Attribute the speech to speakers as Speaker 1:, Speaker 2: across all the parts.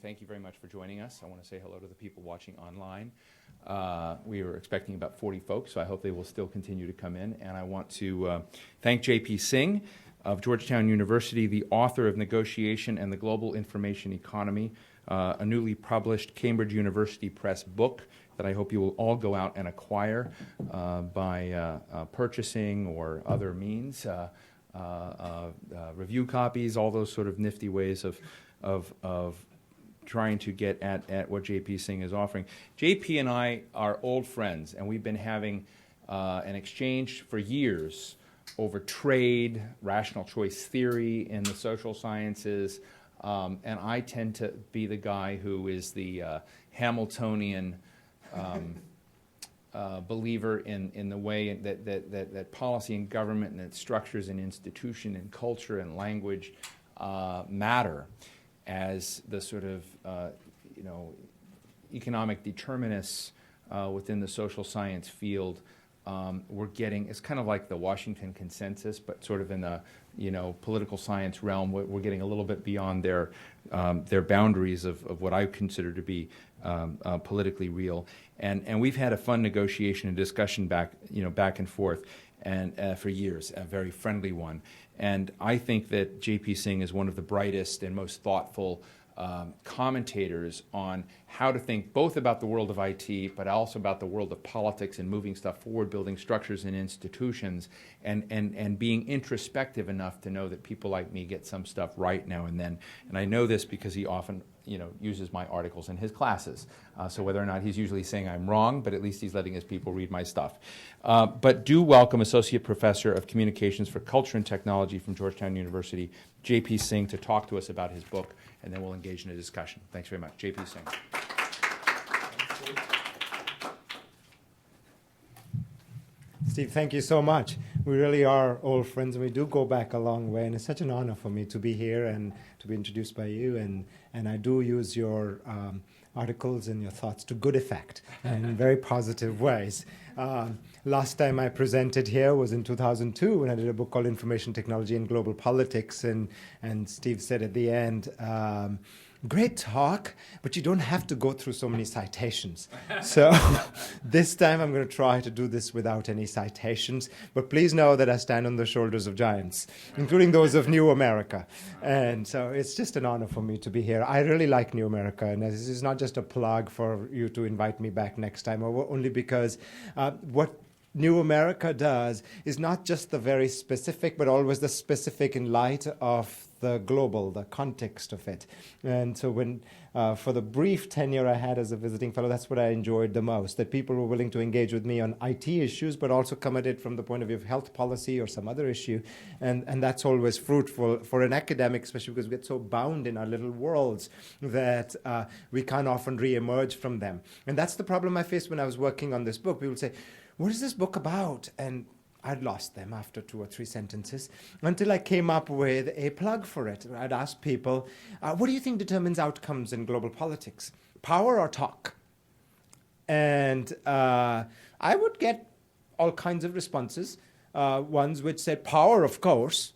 Speaker 1: thank you very much for joining us. I want to say hello to the people watching online. We were expecting about 40 folks, so I hope they will still continue to come in. And I want to thank J.P. Singh of Georgetown University, the author of Negotiation and the Global Information Economy, a newly published Cambridge University Press book that I hope you will all go out and acquire by purchasing or other means, review copies, all those sort of nifty ways of trying to get at what J.P. Singh is offering. J.P. and I are old friends, and we've been having an exchange for years over trade, rational choice theory in the social sciences, and I tend to be the guy who is the Hamiltonian believer in the way that policy and government and its structures and institution and culture and language matter as the sort of economic determinists within the social science field. We're getting, it's kind of like the Washington Consensus, but sort of in the political science realm. We're getting a little bit beyond their boundaries of what I consider to be politically real. And we've had a fun negotiation and discussion back and forth, and for years, a very friendly one. And I think that J.P. Singh is one of the brightest and most thoughtful commentators on how to think both about the world of IT, but also about the world of politics and moving stuff forward, building structures and institutions, and being introspective enough to know that people like me get some stuff right now and then. And I know this because he often uses my articles in his classes. So whether or not he's usually saying I'm wrong, but at least he's letting his people read my stuff. But do welcome Associate Professor of Communications for Culture and Technology from Georgetown University, J.P. Singh, to talk to us about his book, and then we'll engage in a discussion. Thanks very much. J.P. Singh.
Speaker 2: Steve, thank you so much. We really are old friends, and we do go back a long way, and it's such an honor for me to be here and to be introduced by you, and I do use your articles and your thoughts to good effect in very positive ways. Last time I presented here was in 2002 when I did a book called Information Technology and Global Politics, and Steve said at the end, great talk, but you don't have to go through so many citations. So this time I'm going to try to do this without any citations, but please know that I stand on the shoulders of giants, including those of New America. And so it's just an honor for me to be here. I really like New America, and this is not just a plug for you to invite me back next time, only because what New America does is not just the very specific, but always the specific in light of the global, the context of it. And so when, for the brief tenure I had as a visiting fellow, that's what I enjoyed the most, that people were willing to engage with me on IT issues, but also come at it from the point of view of health policy or some other issue. And that's always fruitful for an academic, especially because we get so bound in our little worlds that we can't often re-emerge from them. And that's the problem I faced when I was working on this book. People say, what is this book about? And I'd lost them after 2 or 3 sentences until I came up with a plug for it. I'd ask people, what do you think determines outcomes in global politics? Power or talk? And I would get all kinds of responses. Ones which said power, of course,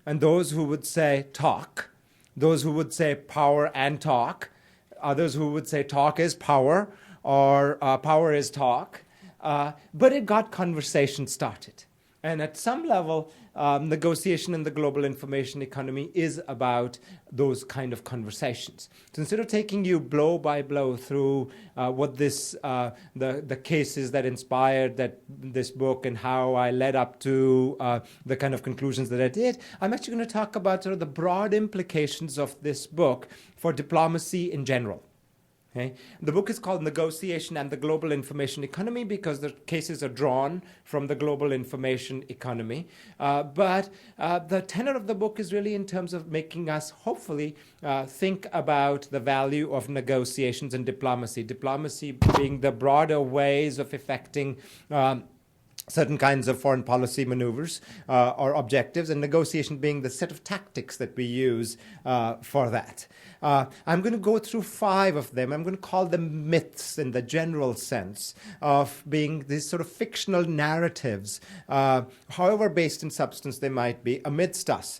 Speaker 2: and those who would say talk, those who would say power and talk, others who would say talk is power, or power is talk. But it got conversation started. And at some level, negotiation in the global information economy is about those kind of conversations. So instead of taking you blow by blow through what the cases that inspired this book and how I led up to the kind of conclusions that I did, I'm actually going to talk about sort of the broad implications of this book for diplomacy in general. Okay. The book is called Negotiation and the Global Information Economy because the cases are drawn from the global information economy. But the tenor of the book is really in terms of making us hopefully think about the value of negotiations and diplomacy. Diplomacy being the broader ways of effecting certain kinds of foreign policy maneuvers or objectives, and negotiation being the set of tactics that we use for that. I'm going to go through 5 of them. I'm going to call them myths in the general sense of being these sort of fictional narratives, however based in substance they might be, amidst us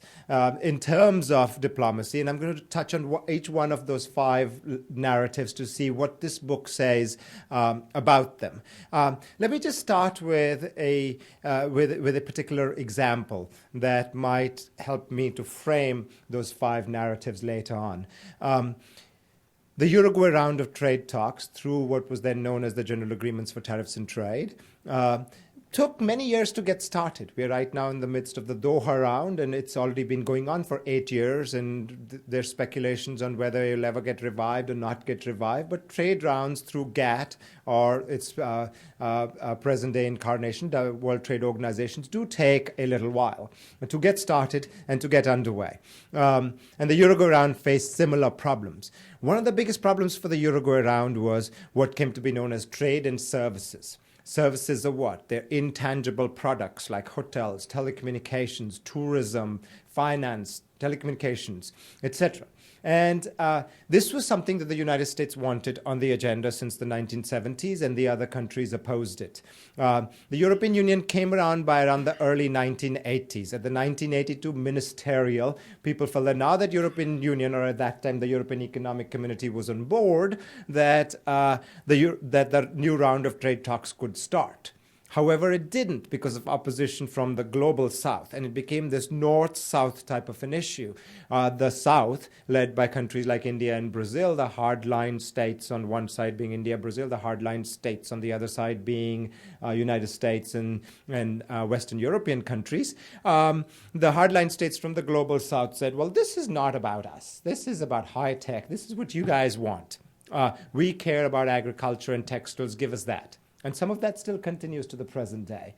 Speaker 2: in terms of diplomacy. And I'm going to touch on each one of those 5 narratives to see what this book says about them. Let me just start with a particular example that might help me to frame those 5 narratives later on. The Uruguay Round of trade talks, through what was then known as the General Agreements for Tariffs and Trade, took many years to get started. We're right now in the midst of the Doha round, and it's already been going on for 8 years, and there's speculations on whether it'll ever get revived or not get revived. But trade rounds through GATT, or its present-day incarnation, the World Trade Organizations, do take a little while to get started and to get underway. And the Uruguay round faced similar problems. One of the biggest problems for the Uruguay round was what came to be known as trade and services. Services are what? They're intangible products like hotels, telecommunications, tourism, finance, telecommunications, etc. And this was something that the United States wanted on the agenda since the 1970s, and the other countries opposed it. The European Union came around by around the early 1980s. At the 1982 ministerial, people felt that now that European Union, or at that time the European Economic Community, was on board, that the new round of trade talks could start. However, it didn't because of opposition from the global South, and it became this North-South type of an issue. The South, led by countries like India and Brazil, the hardline states on one side being India, Brazil, the hardline states on the other side being United States and Western European countries. The hardline states from the global South said, well, this is not about us. This is about high tech. This is what you guys want. We care about agriculture and textiles. Give us that. And some of that still continues to the present day.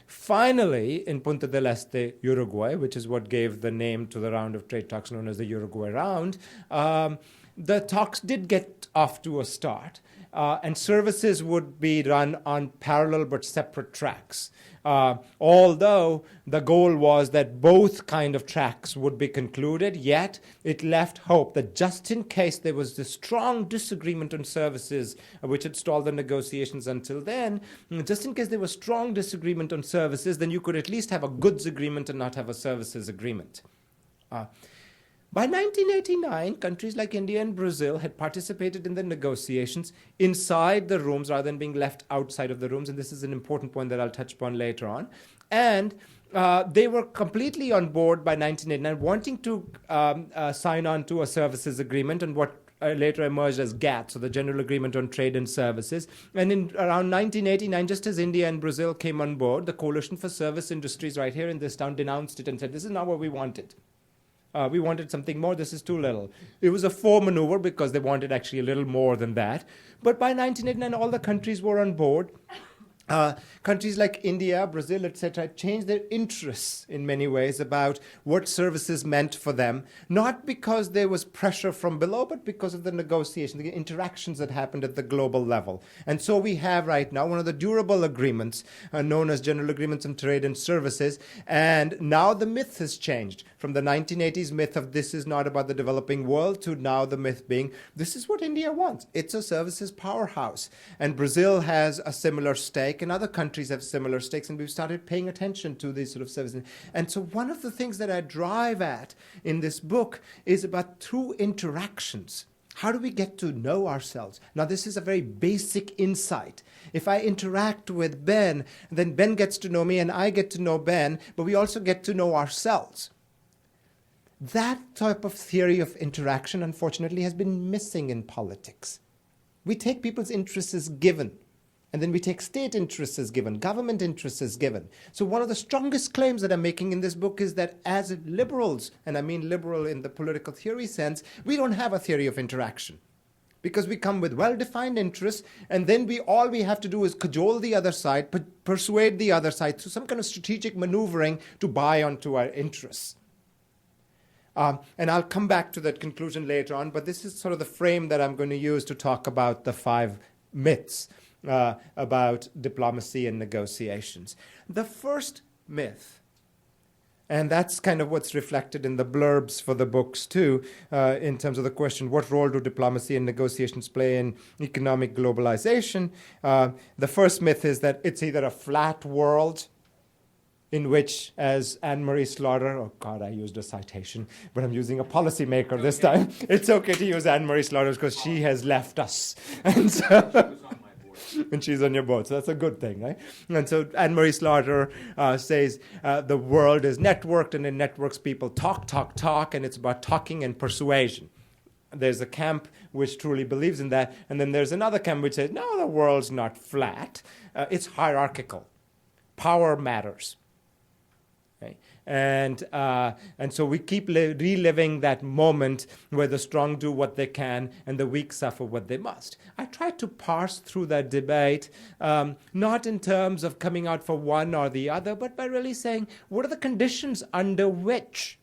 Speaker 2: Finally, in Punta del Este, Uruguay, which is what gave the name to the round of trade talks known as the Uruguay Round, the talks did get off to a start. And services would be run on parallel but separate tracks. Although the goal was that both kind of tracks would be concluded, yet it left hope that just in case there was this strong disagreement on services, which had stalled the negotiations until then, just in case there was strong disagreement on services, then you could at least have a goods agreement and not have a services agreement. By 1989, countries like India and Brazil had participated in the negotiations inside the rooms rather than being left outside of the rooms, and this is an important point that I'll touch upon later on. And they were completely on board by 1989, wanting to sign on to a services agreement and what later emerged as GATT, so the General Agreement on Trade and Services. And in around 1989, just as India and Brazil came on board, the Coalition for Service Industries right here in this town denounced it and said, this is not what we wanted. We wanted something more. This is too little. It was a faux maneuver because they wanted actually a little more than that. But by 1989, all the countries were on board. Countries like India, Brazil, etc., changed their interests in many ways about what services meant for them, not because there was pressure from below, but because of the negotiation, the interactions that happened at the global level. And so we have right now one of the durable agreements known as General Agreements on Trade and Services. And now the myth has changed from the 1980s myth of this is not about the developing world to now the myth being this is what India wants. It's a services powerhouse. And Brazil has a similar stake, and other countries have similar stakes, and we've started paying attention to these sort of services. And so one of the things that I drive at in this book is about through interactions. How do we get to know ourselves? Now, this is a very basic insight. If I interact with Ben, then Ben gets to know me and I get to know Ben, but we also get to know ourselves. That type of theory of interaction, unfortunately, has been missing in politics. We take people's interests as given. And then we take state interests as given, government interests as given. So one of the strongest claims that I'm making in this book is that as liberals, and I mean liberal in the political theory sense, we don't have a theory of interaction. Because we come with well-defined interests, and then all we have to do is cajole the other side, persuade the other side through some kind of strategic maneuvering to buy onto our interests. And I'll come back to that conclusion later on, but this is sort of the frame that I'm going to use to talk about the 5 myths about diplomacy and negotiations. The first myth, and that's kind of what's reflected in the blurbs for the books too, in terms of the question, what role do diplomacy and negotiations play in economic globalization? The first myth is that it's either a flat world in which, as Anne-Marie Slaughter, oh God, I used a citation, but I'm using a policymaker this time. It's okay to use Anne-Marie Slaughter because she has left us. And so, and she's on your board, so that's a good thing, right? And so Anne-Marie Slaughter says the world is networked, and in networks people talk, and it's about talking and persuasion. There's a camp which truly believes in that, and then there's another camp which says, no, the world's not flat. It's hierarchical. Power matters. Okay? And so we keep reliving that moment where the strong do what they can and the weak suffer what they must. I try to parse through that debate, not in terms of coming out for one or the other, but by really saying, what are the conditions under which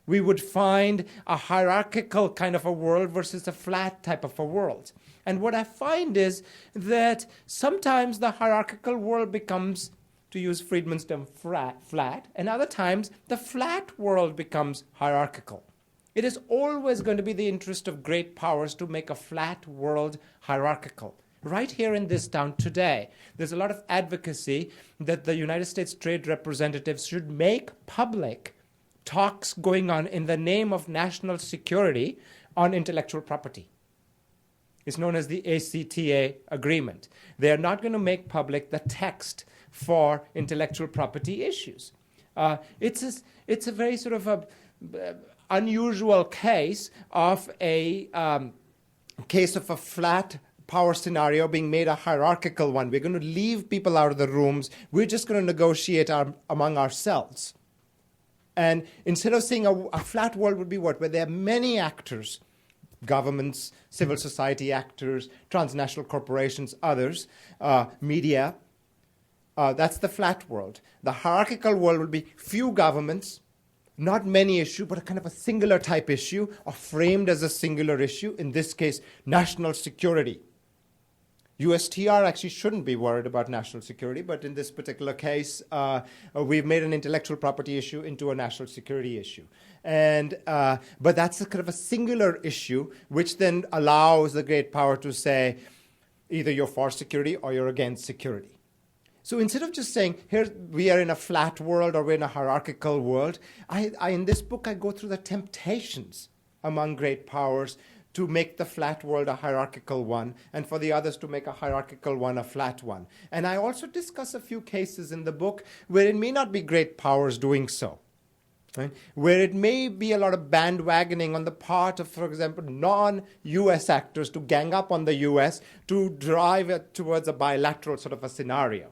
Speaker 2: we would find a hierarchical kind of a world versus a flat type of a world? And what I find is that sometimes the hierarchical world becomes, to use Friedman's term, flat, and other times the flat world becomes hierarchical. It is always going to be the interest of great powers to make a flat world hierarchical. Right here in this town today, there's a lot of advocacy that the United States trade representatives should make public talks going on in the name of national security on intellectual property. It's known as the ACTA agreement. They are not going to make public the text for intellectual property issues. It's a very sort of unusual case of a case of a flat power scenario being made a hierarchical one. We're going to leave people out of the rooms. We're just going to negotiate among ourselves. And instead of seeing a flat world would be what? Where there are many actors, governments, civil society actors, transnational corporations, others, media. That's the flat world. The hierarchical world will be few governments, not many issues, but a kind of a singular type issue, or framed as a singular issue, in this case, national security. USTR actually shouldn't be worried about national security, but in this particular case, we've made an intellectual property issue into a national security issue. But that's a kind of a singular issue, which then allows the great power to say, either you're for security or you're against security. So instead of just saying, here we are in a flat world or we're in a hierarchical world, in this book I go through the temptations among great powers to make the flat world a hierarchical one, and for the others to make a hierarchical one a flat one. And I also discuss a few cases in the book where it may not be great powers doing so, right? Where it may be a lot of bandwagoning on the part of, for example, non-US actors to gang up on the US to drive it towards a bilateral sort of a scenario.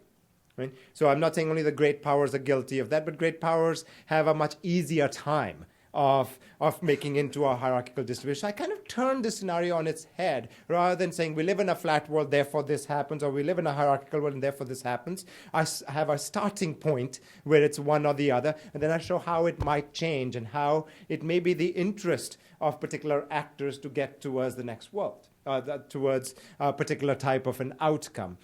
Speaker 2: Right? So I'm not saying only the great powers are guilty of that, but great powers have a much easier time of making into a hierarchical distribution. I kind of turned the scenario on its head. Rather than saying we live in a flat world, therefore this happens, or we live in a hierarchical world and therefore this happens, I have a starting point where it's one or the other, and then I show how it might change and how it may be the interest of particular actors to get towards the next world. Towards a particular type of an outcome.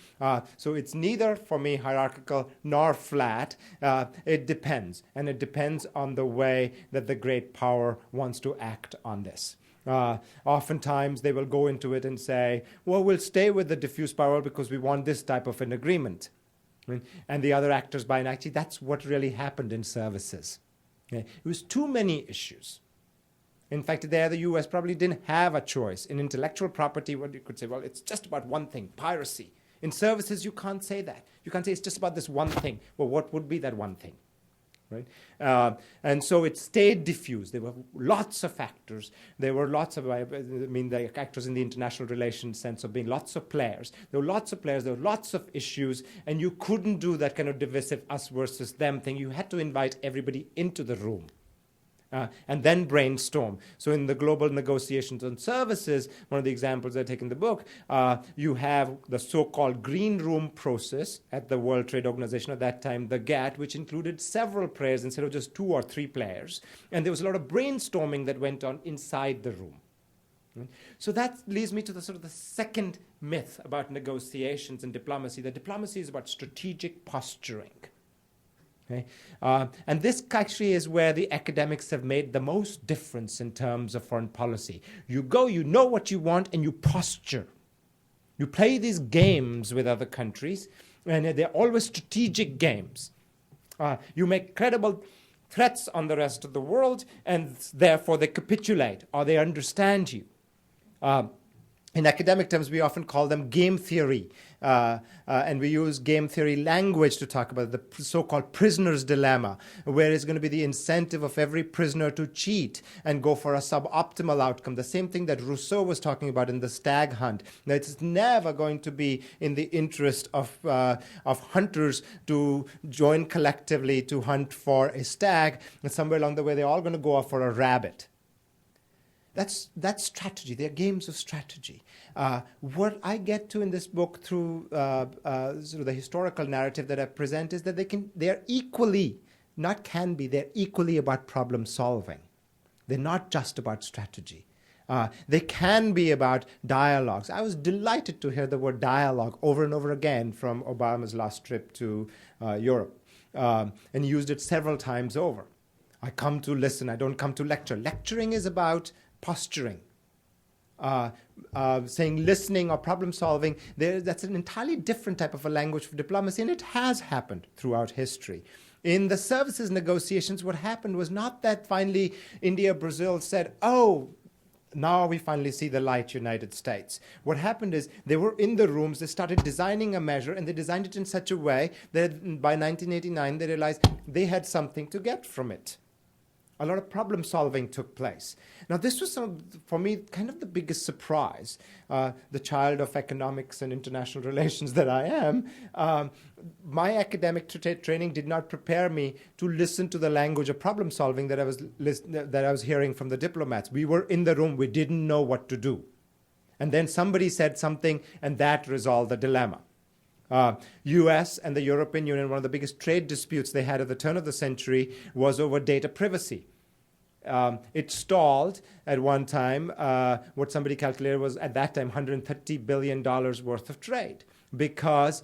Speaker 2: So it's neither, for me, hierarchical nor flat. It depends. And it depends on the way that the great power wants to act on this. Oftentimes, they will go into it and say, well, we'll stay with the diffuse power because we want this type of an agreement. And the other actors buy, and actually, that's what really happened in services. Okay? It was too many issues. In fact, there the US probably didn't have a choice. In intellectual property, what you could say, well, it's just about one thing, piracy. In services, you can't say that. You can't say it's just about this one thing. Well, what would be that one thing? Right? And so it stayed diffuse. There were lots of factors. There were lots of, the actors in the international relations sense of being lots of players. There were lots of players. There were lots of issues. And you couldn't do that kind of divisive us versus them thing. You had to invite everybody into the room. And then brainstorm. So in the global negotiations on services, one of the examples I take in the book, you have the so-called green room process at the World Trade Organization at that time, the GATT, which included several players instead of just 2 or 3 players. And there was a lot of brainstorming that went on inside the room. Right? So that leads me to the sort of the second myth about negotiations and diplomacy, that diplomacy is about strategic posturing. Okay? And this actually is where the academics have made the most difference in terms of foreign policy. You go, you know what you want, and you posture. You play these games with other countries, and they're always strategic games. You make credible threats on the rest of the world, and therefore they capitulate or they understand you. In academic terms, we often call them game theory, and we use game theory language to talk about the so-called prisoner's dilemma, where it's going to be the incentive of every prisoner to cheat and go for a suboptimal outcome. The same thing that Rousseau was talking about in The Stag Hunt. Now, it's never going to be in the interest of hunters to join collectively to hunt for a stag, and somewhere along the way, they're all going to go off for a rabbit. That's strategy. They're games of strategy. What I get to in this book through sort of the historical narrative that I present is that they're equally, not can be, they're equally about problem solving. They're not just about strategy. They can be about dialogues. I was delighted to hear the word dialogue over and over again from Obama's last trip to Europe, and he used it several times over. I come to listen, I don't come to lecture. Lecturing is about posturing, saying listening or problem solving. That's an entirely different type of a language for diplomacy, and it has happened throughout history. In the services negotiations, what happened was not that finally India, Brazil said, oh, now we finally see the light, United States. What happened is they were in the rooms, they started designing a measure, and they designed it in such a way that by 1989 they realized they had something to get from it. A lot of problem solving took place. Now, this was, for me, kind of the biggest surprise. The child of economics and international relations that I am, my academic training did not prepare me to listen to the language of problem solving that I was hearing from the diplomats. We were in the room, we didn't know what to do. And then somebody said something, and that resolved the dilemma. US and the European Union, one of the biggest trade disputes they had at the turn of the century was over data privacy. It stalled at one time. What somebody calculated was at that time $130 billion worth of trade, because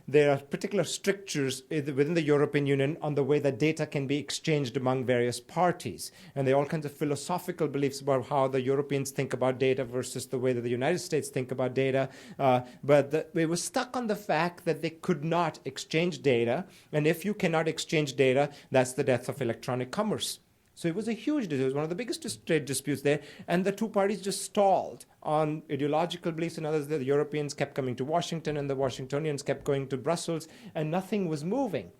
Speaker 2: there are particular strictures within the European Union on the way that data can be exchanged among various parties. And there are all kinds of philosophical beliefs about how the Europeans think about data versus the way that the United States think about data. But it was stuck on the fact that they could not exchange data. And if you cannot exchange data, that's the death of electronic commerce. So it was a huge dispute. It was one of the biggest trade disputes there. And the two parties just stalled on ideological beliefs and others. The Europeans kept coming to Washington, and the Washingtonians kept going to Brussels, and nothing was moving.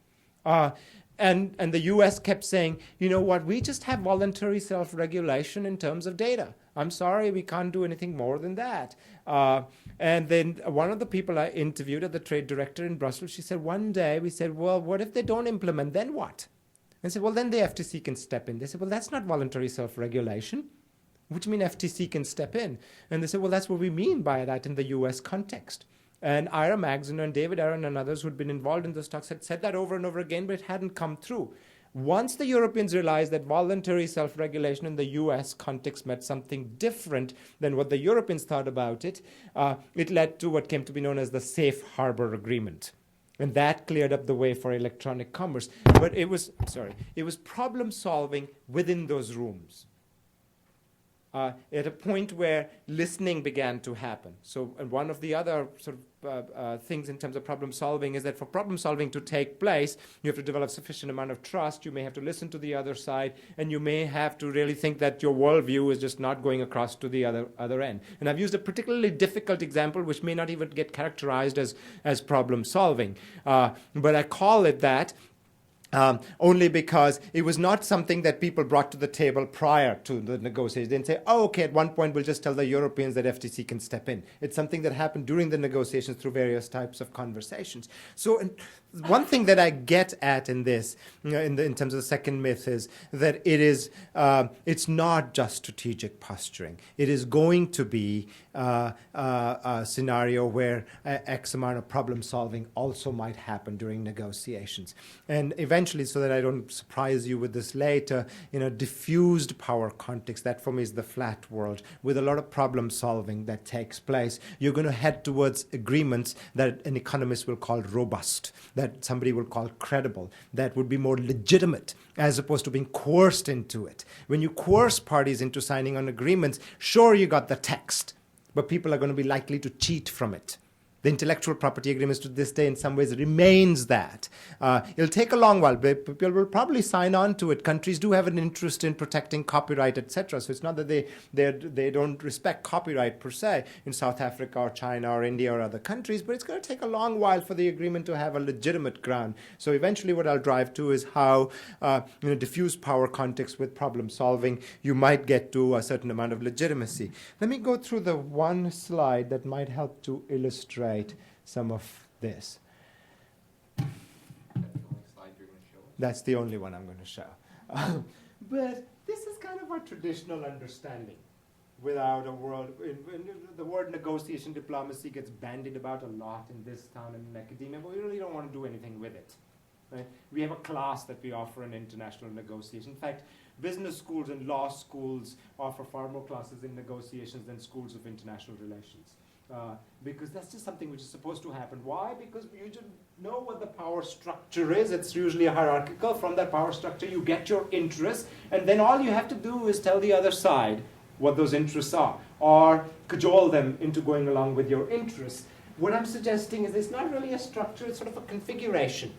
Speaker 2: And the US kept saying, you know what, we just have voluntary self-regulation in terms of data. I'm sorry, we can't do anything more than that. And then one of the people I interviewed at the trade director in Brussels, she said, one day we said, well, what if they don't implement, then what? And said, well, then the FTC can step in. They said, well, that's not voluntary self-regulation. What do you mean FTC can step in? And they said, well, that's what we mean by that in the US context. And Ira Magziner and David Aaron and others who'd been involved in those talks had said that over and over again, but it hadn't come through. Once the Europeans realized that voluntary self-regulation in the US context meant something different than what the Europeans thought about it, it led to what came to be known as the Safe Harbor Agreement. And that cleared up the way for electronic commerce. But it was problem solving within those rooms. At a point where listening began to happen. So and one of the other sort of things in terms of problem solving is that for problem solving to take place, you have to develop sufficient amount of trust. You may have to listen to the other side, and you may have to really think that your worldview is just not going across to the other end. And I've used a particularly difficult example, which may not even get characterized as problem solving, but I call it that. Only because it was not something that people brought to the table prior to the negotiations. They didn't say, oh, okay, at one point we'll just tell the Europeans that FTC can step in. It's something that happened during the negotiations through various types of conversations. So one thing that I get at in this, in terms of the second myth, is that it's not just strategic posturing. It is going to be a scenario where X amount of problem solving also might happen during negotiations. And eventually, eventually, so that I don't surprise you with this later, in a diffused power context, that for me is the flat world, with a lot of problem solving that takes place, you're going to head towards agreements that an economist will call robust, that somebody will call credible, that would be more legitimate, as opposed to being coerced into it. When you coerce parties into signing on agreements, sure, you got the text, but people are going to be likely to cheat from it. The intellectual property agreements to this day in some ways remains that. It'll take a long while, but people will probably sign on to it. Countries do have an interest in protecting copyright, etc. So it's not that they don't respect copyright per se in South Africa or China or India or other countries, but it's going to take a long while for the agreement to have a legitimate ground. So eventually what I'll drive to is how, in a diffuse power context with problem solving, you might get to a certain amount of legitimacy. Let me go through the one slide that might help to illustrate some of this. That's the only one I'm going to show. But this is kind of a traditional understanding without a world. The word negotiation diplomacy gets bandied about a lot in this town and in academia, but we really don't want to do anything with it. Right? We have a class that we offer in international negotiation. In fact, business schools and law schools offer far more classes in negotiations than schools of international relations. Because that's just something which is supposed to happen. Why? Because you just know what the power structure is. It's usually hierarchical. From that power structure, you get your interests, and then all you have to do is tell the other side what those interests are, or cajole them into going along with your interests. What I'm suggesting is it's not really a structure, it's sort of a configuration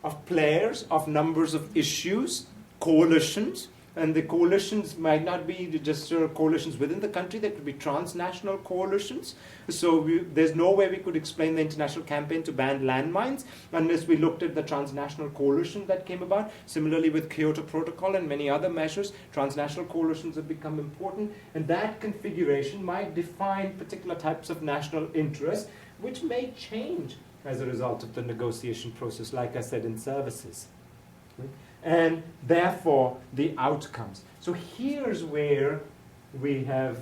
Speaker 2: of players, of numbers of issues, coalitions. And the coalitions might not be just coalitions within the country, they could be transnational coalitions. So there's no way we could explain the international campaign to ban landmines unless we looked at the transnational coalition that came about. Similarly with Kyoto Protocol and many other measures, transnational coalitions have become important. And that configuration might define particular types of national interest, which may change as a result of the negotiation process, like I said, in services. And therefore the outcomes. So here's where we have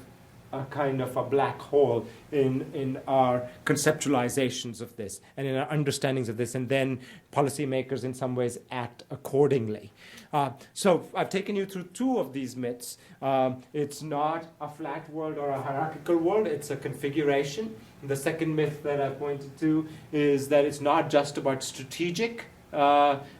Speaker 2: a kind of a black hole in our conceptualizations of this and in our understandings of this, and then policymakers in some ways act accordingly. So I've taken you through two of these myths. It's not a flat world or a hierarchical world, it's a configuration. The second myth that I pointed to is that it's not just about strategic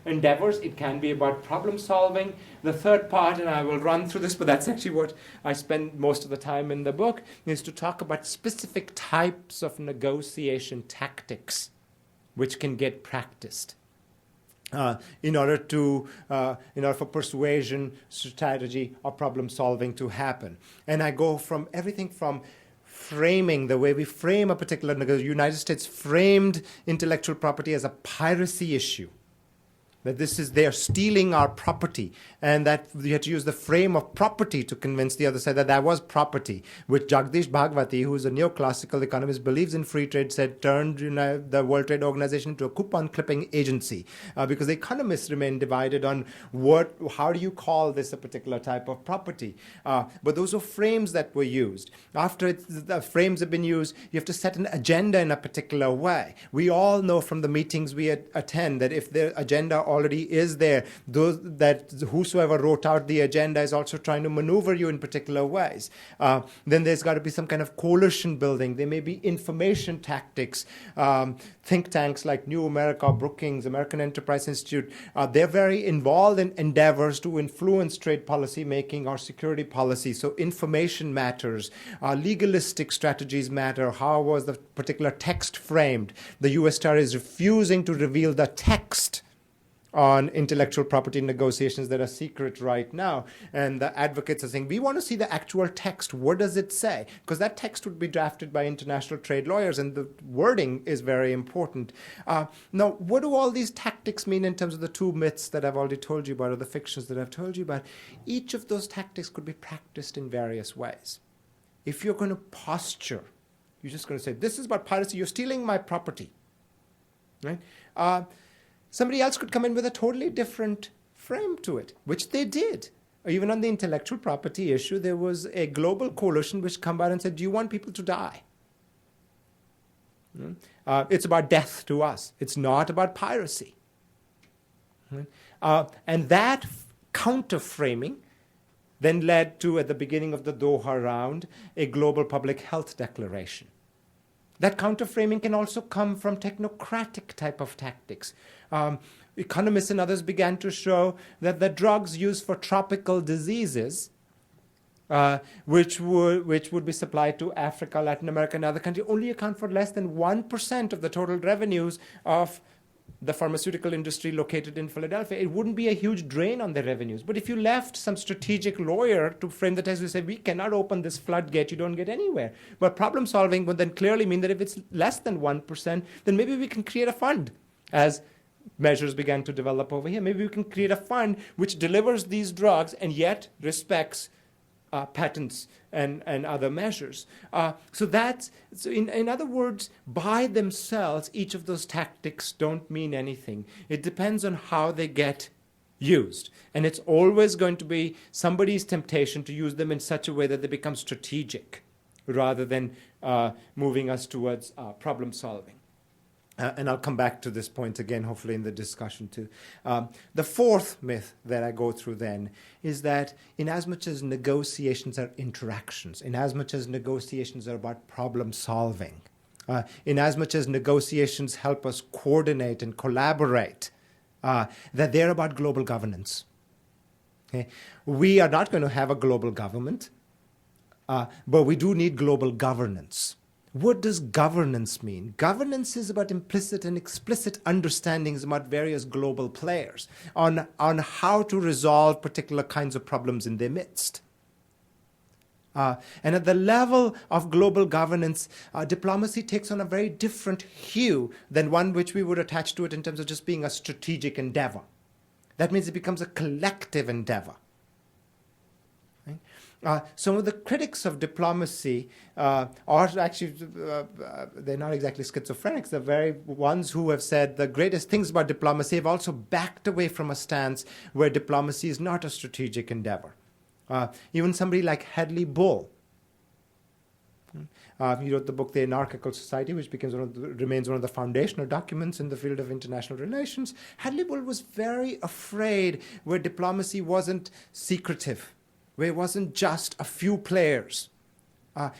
Speaker 2: endeavors, it can be about problem solving. The third part, and I will run through this, but that's actually what I spend most of the time in the book, is to talk about specific types of negotiation tactics which can get practiced in order for persuasion, strategy, or problem solving to happen. And I go from everything from framing, the way we frame a particular negotiation. The United States framed intellectual property as a piracy issue. That they're stealing our property, and that you had to use the frame of property to convince the other side that was property, which Jagdish Bhagwati, who is a neoclassical economist, believes in free trade, said turned the World Trade Organization into a coupon clipping agency, because the economists remain divided on how do you call this a particular type of property. But those are frames that were used. After the frames have been used, you have to set an agenda in a particular way. We all know from the meetings we attend that if the agenda already is there, that whosoever wrote out the agenda is also trying to maneuver you in particular ways. Then there's got to be some kind of coalition building. There may be information tactics. Think tanks like New America, Brookings, American Enterprise Institute, they're very involved in endeavors to influence trade policy making or security policy. So information matters. Legalistic strategies matter. How was the particular text framed? The U.S. star is refusing to reveal the text on intellectual property negotiations that are secret right now. And the advocates are saying, we want to see the actual text. What does it say? Because that text would be drafted by international trade lawyers, and the wording is very important. Now, what do all these tactics mean in terms of the two myths that I've already told you about, or the fictions that I've told you about? Each of those tactics could be practiced in various ways. If you're going to posture, you're just going to say, this is about piracy, you're stealing my property. Right? Somebody else could come in with a totally different frame to it, which they did. Even on the intellectual property issue, there was a global coalition which came out and said, do you want people to die? It's about death to us. It's not about piracy. And that counter-framing then led to, at the beginning of the Doha round, a global public health declaration. That counter-framing can also come from technocratic type of tactics. Economists and others began to show that the drugs used for tropical diseases, which would be supplied to Africa, Latin America, and other countries, only account for less than 1% of the total revenues of the pharmaceutical industry located in Philadelphia. It wouldn't be a huge drain on their revenues. But if you left some strategic lawyer to frame the text, you say, we cannot open this floodgate, you don't get anywhere. But problem solving would then clearly mean that if it's less than 1%, then maybe we can create a fund, as measures began to develop over here. Maybe we can create a fund which delivers these drugs and yet respects patents and other measures. So in other words, by themselves, each of those tactics don't mean anything. It depends on how they get used. And it's always going to be somebody's temptation to use them in such a way that they become strategic rather than moving us towards problem solving. And I'll come back to this point again, hopefully, in the discussion too. The fourth myth that I go through then is that in as much as negotiations are interactions, in as much as negotiations are about problem solving, in as much as negotiations help us coordinate and collaborate, that they're about global governance. Okay? We are not going to have a global government, but we do need global governance. What does governance mean? Governance is about implicit and explicit understandings about various global players on how to resolve particular kinds of problems in their midst. And at the level of global governance, diplomacy takes on a very different hue than one which we would attach to it in terms of just being a strategic endeavor. That means it becomes a collective endeavor. Some of the critics of diplomacy are actually, they're not exactly schizophrenics, they're very ones who have said the greatest things about diplomacy have also backed away from a stance where diplomacy is not a strategic endeavor. Even somebody like Hadley Bull. He wrote the book The Anarchical Society, which remains one of the foundational documents in the field of international relations. Hadley Bull was very afraid where diplomacy wasn't secretive, where it wasn't just a few players.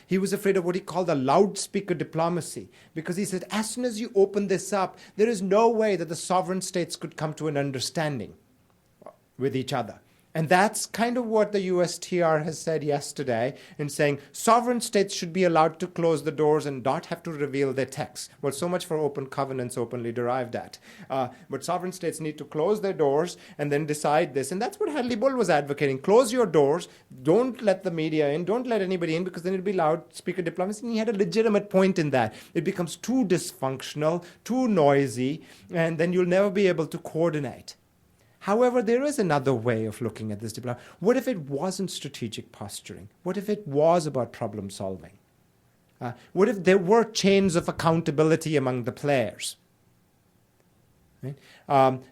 Speaker 2: He was afraid of what he called the loudspeaker diplomacy, because he said, as soon as you open this up, there is no way that the sovereign states could come to an understanding with each other. And that's kind of what the USTR has said yesterday in saying sovereign states should be allowed to close the doors and not have to reveal their texts. Well, so much for open covenants openly derived at. But sovereign states need to close their doors and then decide this. And that's what Hadley Bull was advocating. Close your doors. Don't let the media in. Don't let anybody in, because then it'll be loudspeaker diplomacy. And he had a legitimate point in that. It becomes too dysfunctional, too noisy, and then you'll never be able to coordinate. However, there is another way of looking at this diplomacy. What if it wasn't strategic posturing? What if it was about problem solving? What if there were chains of accountability among the players? Right?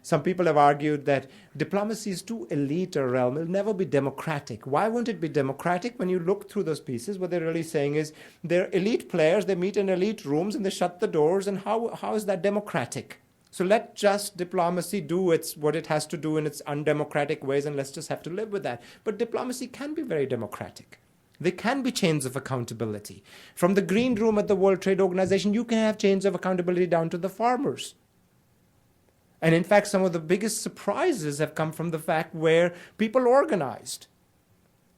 Speaker 2: Some people have argued that diplomacy is too elite a realm. It'll never be democratic. Why won't it be democratic? When you look through those pieces, what they're really saying is they're elite players, they meet in elite rooms and they shut the doors, and how is that democratic? So let just diplomacy do what it has to do in its undemocratic ways, and let's just have to live with that. But diplomacy can be very democratic. There can be chains of accountability. From the green room at the World Trade Organization, you can have chains of accountability down to the farmers. And in fact, some of the biggest surprises have come from the fact where people organized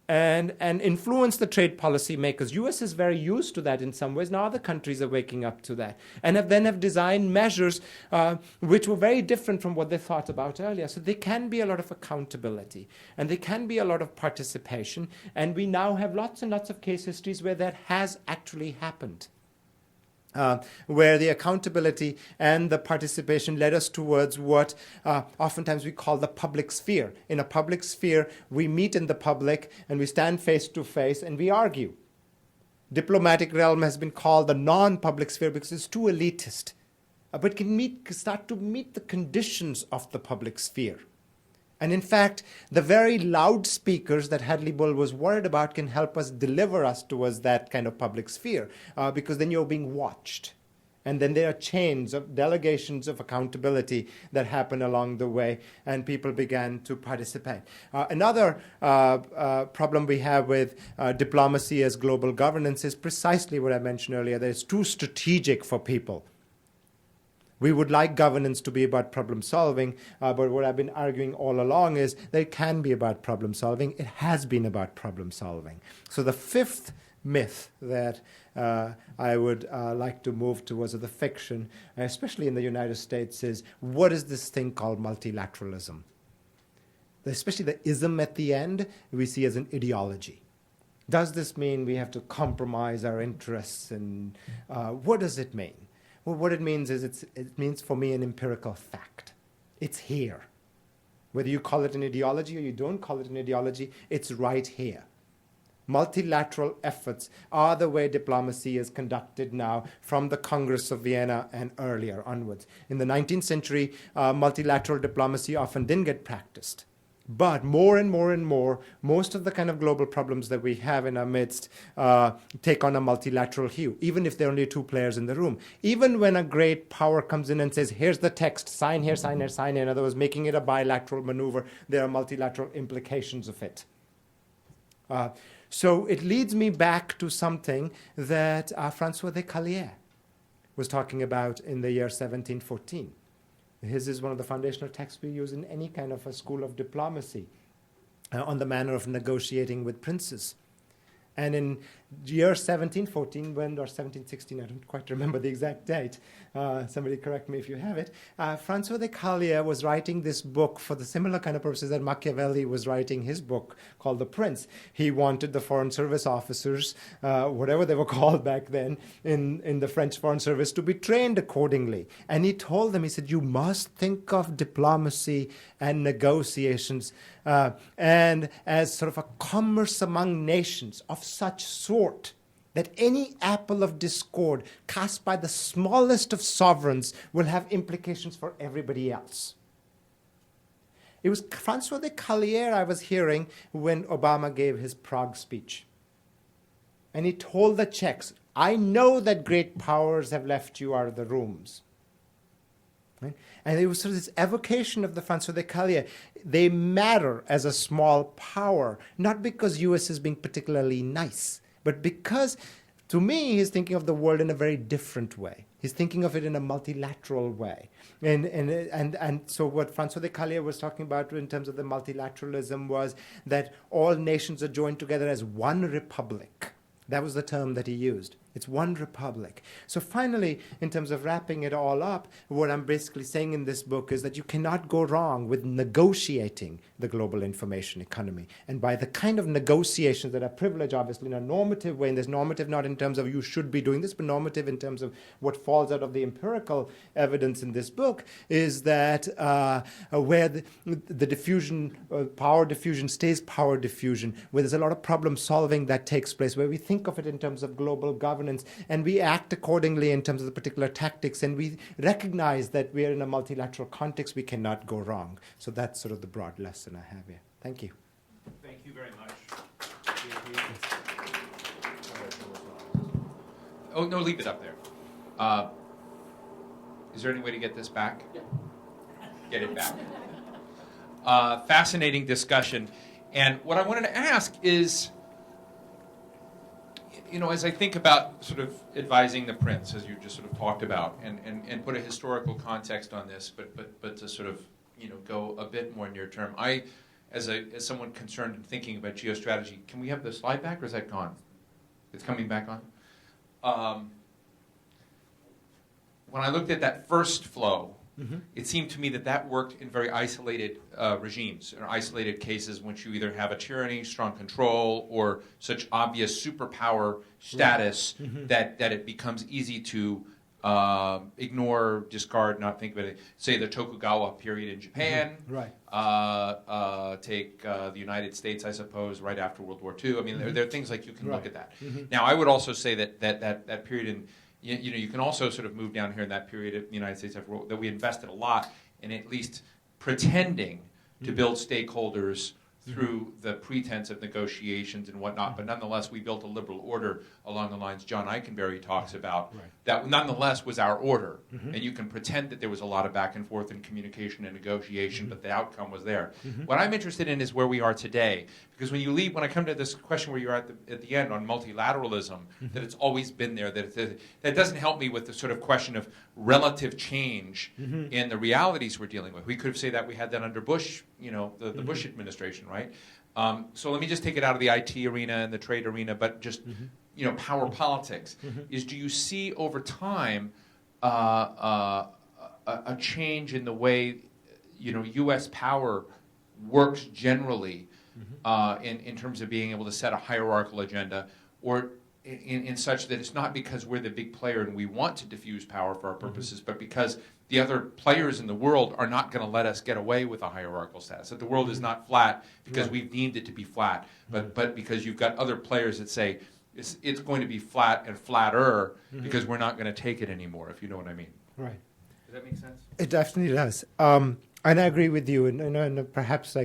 Speaker 2: and influence the trade policy makers. US is very used to that in some ways. Now other countries are waking up to that and have designed measures which were very different from what they thought about earlier. So there can be a lot of accountability and there can be a lot of participation. And we now have lots and lots of case histories where that has actually happened. Where the accountability and the participation led us towards what oftentimes we call the public sphere. In a public sphere, we meet in the public and we stand face to face and we argue. Diplomatic realm has been called the non-public sphere because it's too elitist, but can start to meet the conditions of the public sphere. And in fact, the very loudspeakers that Hadley Bull was worried about can help us deliver us towards that kind of public sphere, because then you're being watched. And then there are chains of delegations of accountability that happen along the way, and people began to participate. Another problem we have with diplomacy as global governance is precisely what I mentioned earlier, that it's too strategic for people. We would like governance to be about problem solving, but what I've been arguing all along is that it can be about problem solving. It has been about problem solving. So the fifth myth that I would like to move towards, or the fiction, especially in the United States, is what is this thing called multilateralism? Especially the ism at the end, we see as an ideology. Does this mean we have to compromise our interests? And what does it mean? Well, what it means is it means for me an empirical fact. It's here. Whether you call it an ideology or you don't call it an ideology, it's right here. Multilateral efforts are the way diplomacy is conducted now from the Congress of Vienna and earlier onwards. In the 19th century, multilateral diplomacy often didn't get practiced. But more and more and more, most of the kind of global problems that we have in our midst take on a multilateral hue, even if there are only two players in the room. Even when a great power comes in and says, here's the text, sign here, sign here, sign here, in other words, making it a bilateral maneuver, there are multilateral implications of it. So it leads me back to something that François de Callière was talking about in the year 1714. His is one of the foundational texts we use in any kind of a school of diplomacy on the manner of negotiating with princes. And in year 1714, or 1716, I don't quite remember the exact date, somebody correct me if you have it, François de Callière was writing this book for the similar kind of purposes that Machiavelli was writing his book called The Prince. He wanted the foreign service officers, whatever they were called back then, in the French foreign service to be trained accordingly. And he told them, he said, you must think of diplomacy and negotiations and as sort of a commerce among nations of such sort that any apple of discord cast by the smallest of sovereigns will have implications for everybody else. It was François de Callière I was hearing when Obama gave his Prague speech. And he told the Czechs, I know that great powers have left you out of the rooms. Right? And it was sort of this evocation of the François de Callière. They matter as a small power, not because US is being particularly nice, but because, to me, he's thinking of the world in a very different way. He's thinking of it in a multilateral way. And so what François de Callière was talking about in terms of the multilateralism was that all nations are joined together as one republic. That was the term that he used. It's one republic. So finally, in terms of wrapping it all up, what I'm basically saying in this book is that you cannot go wrong with negotiating the global information economy. And by the kind of negotiations that are privileged, obviously, in a normative way, and there's normative not in terms of you should be doing this, but normative in terms of what falls out of the empirical evidence in this book, is that where the diffusion, power diffusion stays power diffusion, where there's a lot of problem solving that takes place, where we think of it in terms of global governance, and we act accordingly in terms of the particular tactics, and we recognize that we are in a multilateral context, we cannot go wrong. So that's sort of the broad lesson I have here. Thank you.
Speaker 1: Thank you very much. Oh, no, leave it up there. Is there any way to get this back? Yeah. Get it back. Fascinating discussion. And what I wanted to ask is, you know, as I think about sort of advising the prince, as you just sort of talked about, and put a historical context on this, but to sort of, you know, go a bit more near term. I, as someone concerned in thinking about geostrategy, can we have the slide back, or is that gone? It's coming back on? When I looked at that first flow, it seemed to me that worked in very isolated regimes, or isolated cases in which you either have a tyranny, strong control, or such obvious superpower status that it becomes easy to ignore, discard, not think about it. Say the Tokugawa period in Japan. Take the United States, I suppose, right after World War II. I mean, there are things like you can look at that. Now, I would also say that period in, you know, you can also sort of move down here in that period of the United States that we invested a lot in at least pretending to build stakeholders through the pretense of negotiations and whatnot, but nonetheless we built a liberal order along the lines John Eikenberry talks about, that nonetheless was our order. And you can pretend that there was a lot of back and forth and communication and negotiation, but the outcome was there. What I'm interested in is where we are today, because when I come to this question where you're at the end on multilateralism, that it's always been there, that doesn't help me with the sort of question of relative change in the realities we're dealing with. We could say that we had that under Bush, the Bush administration, right? So let me just take it out of the IT arena and the trade arena, but just power politics. Do you see over time a change in the way U.S. power works generally in terms of being able to set a hierarchical agenda, or in such that it's not because we're the big player and we want to diffuse power for our purposes, but because the other players in the world are not going to let us get away with a hierarchical status. That the world is not flat because we've deemed it to be flat, but because you've got other players that say it's going to be flat and flatter because we're not going to take it anymore, if you know what I mean.
Speaker 2: Right.
Speaker 1: Does that make sense?
Speaker 2: It definitely does. And I agree with you. And perhaps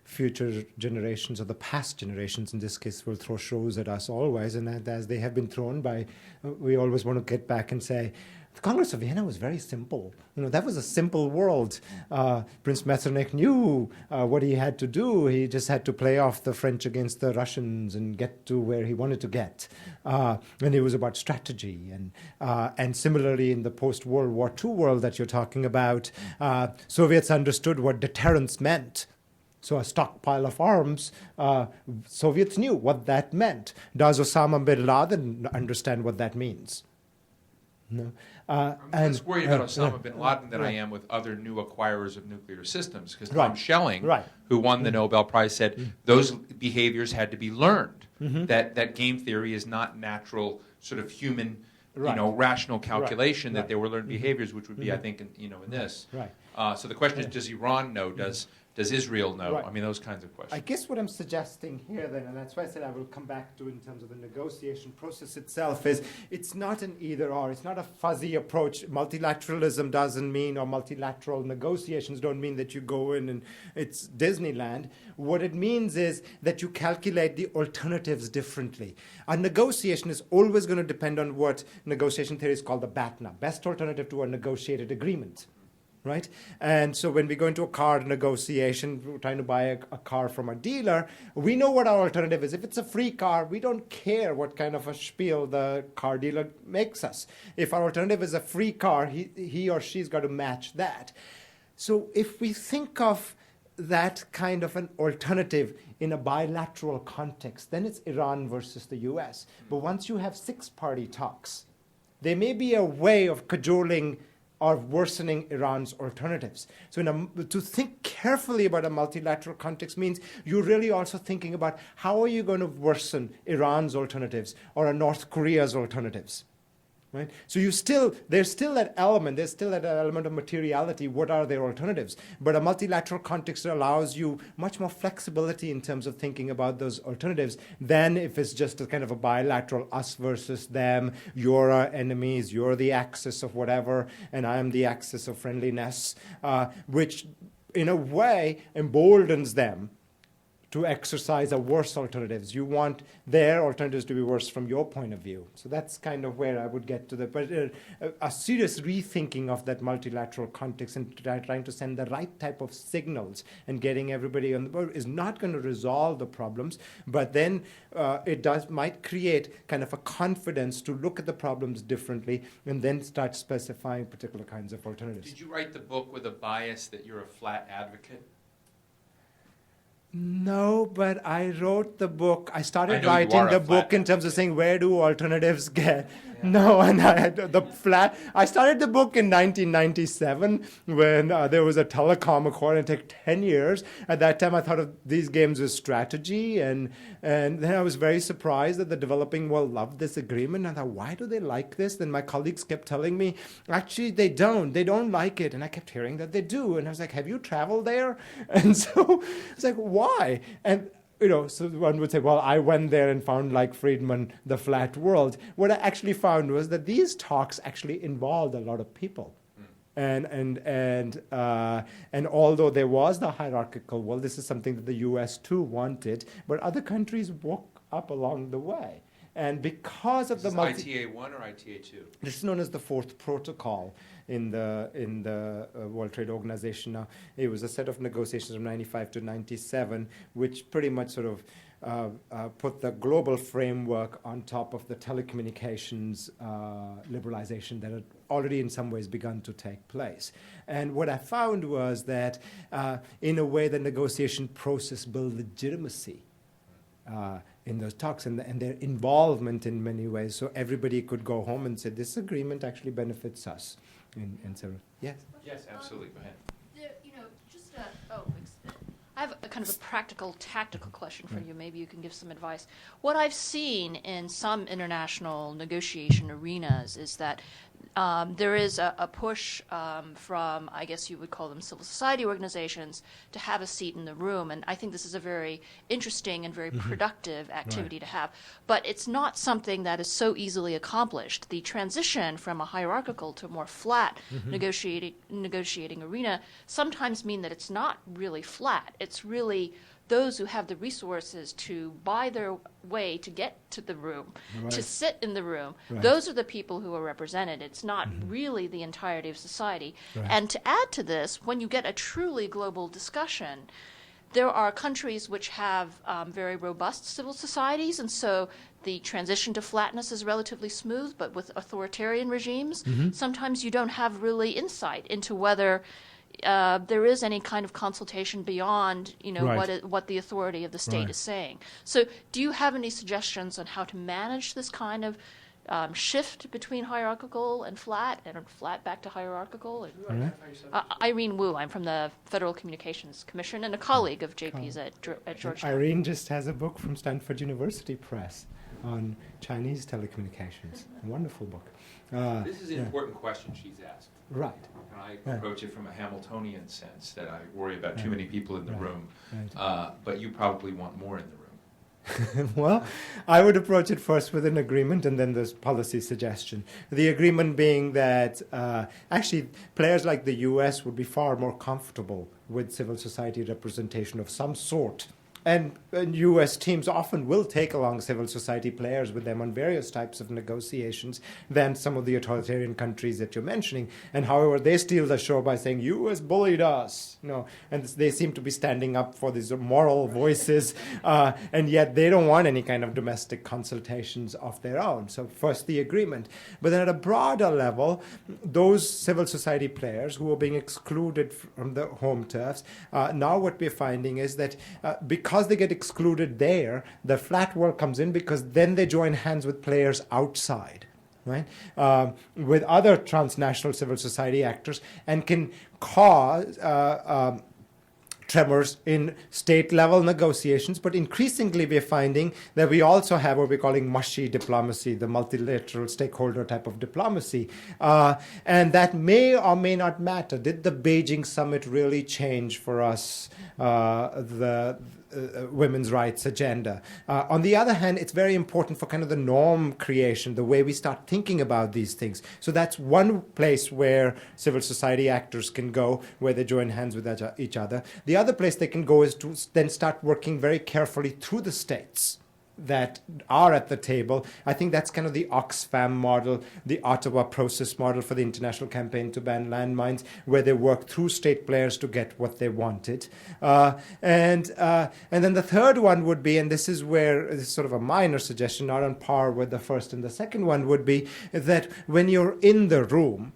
Speaker 2: future generations, or the past generations in this case, will throw shows at us always. And as they have been thrown by, we always want to get back and say, the Congress of Vienna was very simple. That was a simple world. Prince Metternich knew what he had to do. He just had to play off the French against the Russians and get to where he wanted to get. And it was about strategy. And similarly, in the post-World War II world that you're talking about, Soviets understood what deterrence meant. So a stockpile of arms, Soviets knew what that meant. Does Osama bin Laden understand what that means? No.
Speaker 1: I'm less worried about Osama bin Laden than I am with other new acquirers of nuclear systems, because Tom Schelling, who won the Nobel Prize, said those behaviors had to be learned, that game theory is not natural sort of human rational calculation, that there were learned behaviors, which would be, I think, in this. So the question is, does Iran know? Does Israel know? I mean, those kinds of questions.
Speaker 2: I guess what I'm suggesting here then, and that's why I said I will come back to in terms of the negotiation process itself, is it's not an either-or. It's not a fuzzy approach. Multilateralism doesn't mean, or multilateral negotiations don't mean that you go in and it's Disneyland. What it means is that you calculate the alternatives differently. A negotiation is always going to depend on what negotiation theory is called the BATNA, best alternative to a negotiated agreement. Right? And so when we go into a car negotiation, we're trying to buy a car from a dealer, we know what our alternative is. If it's a free car, we don't care what kind of a spiel the car dealer makes us. If our alternative is a free car, he or she's got to match that. So if we think of that kind of an alternative in a bilateral context, then it's Iran versus the US. But once you have 6-party talks, there may be a way of cajoling or worsening Iran's alternatives. So to think carefully about a multilateral context means you're really also thinking about how are you going to worsen Iran's alternatives or North Korea's alternatives. Right? So there's still that element of materiality. What are their alternatives? But a multilateral context allows you much more flexibility in terms of thinking about those alternatives than if it's just a kind of a bilateral us versus them. You're our enemies, you're the axis of whatever, and I am the axis of friendliness, which in a way emboldens them to exercise a worse alternatives. You want their alternatives to be worse from your point of view. So that's kind of where I would get to but a serious rethinking of that multilateral context and trying to send the right type of signals and getting everybody on the board is not going to resolve the problems, but then might create kind of a confidence to look at the problems differently and then start specifying particular kinds of alternatives.
Speaker 1: Did you write the book with a bias that you're a flat advocate?
Speaker 2: No, but I wrote the book. I started writing the book in terms of saying, where do alternatives get? Yeah. No, and I started the book in 1997 when there was a telecom accord, and it took 10 years. At that time, I thought of these games as strategy, and then I was very surprised that the developing world loved this agreement. And I thought, why do they like this? Then my colleagues kept telling me, actually, they don't. They don't like it. And I kept hearing that they do. And I was like, have you traveled there? And so it's like, why? And so one would say, well, I went there and found, like Friedman, the flat world. What I actually found was that these talks actually involved a lot of people. And although there was the hierarchical, well, this is something that the U.S. too wanted, but other countries woke up along the way. And because of
Speaker 1: This
Speaker 2: the
Speaker 1: is ITA 1 or ITA 2?
Speaker 2: this is known as the fourth protocol in the World Trade Organization. Now, it was a set of negotiations from 95 to 97, which pretty much sort of put the global framework on top of the telecommunications liberalization that had already in some ways begun to take place. And what I found was that in a way the negotiation process built legitimacy in those talks and their involvement in many ways. So everybody could go home and say, this agreement actually benefits us. In several. Yes?
Speaker 1: Yes, absolutely. Go ahead.
Speaker 3: I have a kind of a practical, tactical question for you. Maybe you can give some advice. What I've seen in some international negotiation arenas is that there is a push from, I guess you would call them civil society organizations, to have a seat in the room. And I think this is a very interesting and very productive activity to have. But it's not something that is so easily accomplished. The transition from a hierarchical to a more flat negotiating arena sometimes mean that it's not really flat. It's really those who have the resources to buy their way to get to the room, to sit in the room, those are the people who are represented. It's not really the entirety of society. And to add to this, when you get a truly global discussion, there are countries which have very robust civil societies, and so the transition to flatness is relatively smooth, but with authoritarian regimes, sometimes you don't have really insight into whether there is any kind of consultation beyond, what the authority of the state is saying. So, do you have any suggestions on how to manage this kind of shift between hierarchical and flat back to hierarchical? Irene Wu. I'm from the Federal Communications Commission and a colleague of JP's at Georgetown.
Speaker 2: Irene just has a book from Stanford University Press on Chinese telecommunications. A wonderful book.
Speaker 1: This is an important question she's asked.
Speaker 2: Right.
Speaker 1: And I approach it from a Hamiltonian sense, that I worry about too many people in the room. But you probably want more in the room.
Speaker 2: Well, I would approach it first with an agreement and then there's policy suggestion. The agreement being that actually players like the US would be far more comfortable with civil society representation of some sort. And U.S. teams often will take along civil society players with them on various types of negotiations than some of the authoritarian countries that you're mentioning. And however, they steal the show by saying, U.S. bullied us. And they seem to be standing up for these moral voices, and yet they don't want any kind of domestic consultations of their own. So first the agreement. But then at a broader level, those civil society players who are being excluded from the home turfs, now what we're finding is that because they get excluded there, the flat world comes in because then they join hands with players outside, right? With other transnational civil society actors and can cause tremors in state-level negotiations, but increasingly we're finding that we also have what we're calling mushy diplomacy, the multilateral stakeholder type of diplomacy, and that may or may not matter. Did the Beijing summit really change for us the women's rights agenda? On the other hand, it's very important for kind of the norm creation, the way we start thinking about these things. So that's one place where civil society actors can go, where they join hands with each other. The other place they can go is to then start working very carefully through the states that are at the table. I think that's kind of the Oxfam model, the Ottawa process model for the international campaign to ban landmines, where they work through state players to get what they wanted. And then the third one would be, and this is where it's sort of a minor suggestion, not on par with the first and the second one, would be that when you're in the room,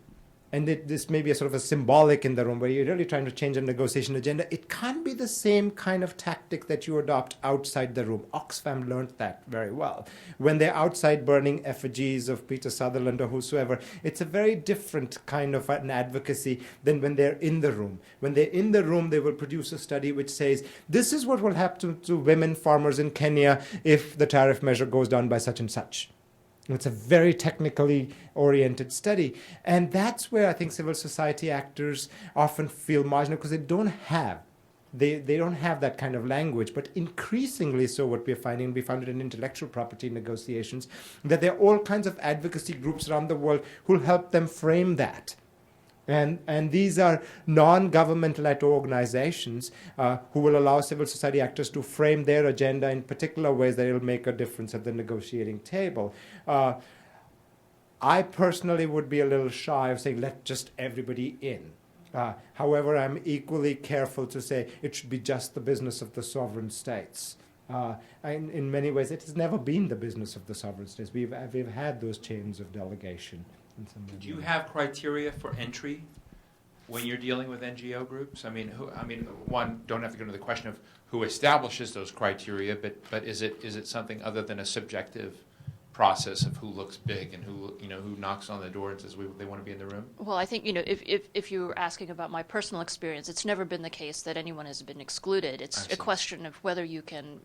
Speaker 2: and this may be a sort of a symbolic in the room where you're really trying to change a negotiation agenda, it can't be the same kind of tactic that you adopt outside the room. Oxfam learned that very well. When they're outside burning effigies of Peter Sutherland or whosoever, it's a very different kind of an advocacy than when they're in the room. When they're in the room, they will produce a study which says, this is what will happen to women farmers in Kenya if the tariff measure goes down by such and such. It's a very technically oriented study. And that's where I think civil society actors often feel marginal because they don't have that kind of language. But increasingly so what we're finding, we found it in intellectual property negotiations, that there are all kinds of advocacy groups around the world who'll help them frame that. And these are non-government-led organizations who will allow civil society actors to frame their agenda in particular ways that will make a difference at the negotiating table. I personally would be a little shy of saying, let just everybody in. However, I'm equally careful to say it should be just the business of the sovereign states. And in many ways, it has never been the business of the sovereign states. We've had those chains of delegation.
Speaker 1: Do you have criteria for entry when you're dealing with NGO groups? I mean, one, don't have to go into the question of who establishes those criteria, but is it something other than a subjective process of who looks big and who knocks on the door and says they want to be in the room?
Speaker 3: Well, I think, if you were asking about my personal experience, it's never been the case that anyone has been excluded. It's a question of whether you can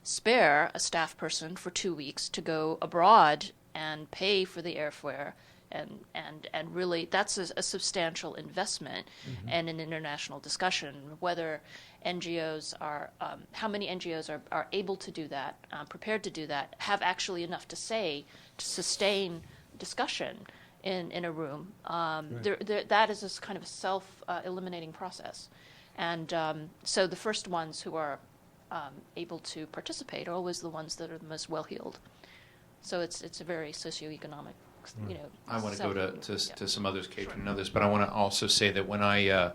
Speaker 3: spare a staff person for 2 weeks to go abroad and pay for the airfare, and really that's a substantial investment and an international discussion whether NGOs are how many NGOs are able to do that, prepared to do that, have actually enough to say to sustain discussion in a room. That is a kind of a self-eliminating process, and so the first ones who are able to participate are always the ones that are the most well-heeled. So it's a very socioeconomic,
Speaker 1: I want to go to some others, Kate, and others, but I want to also say that when I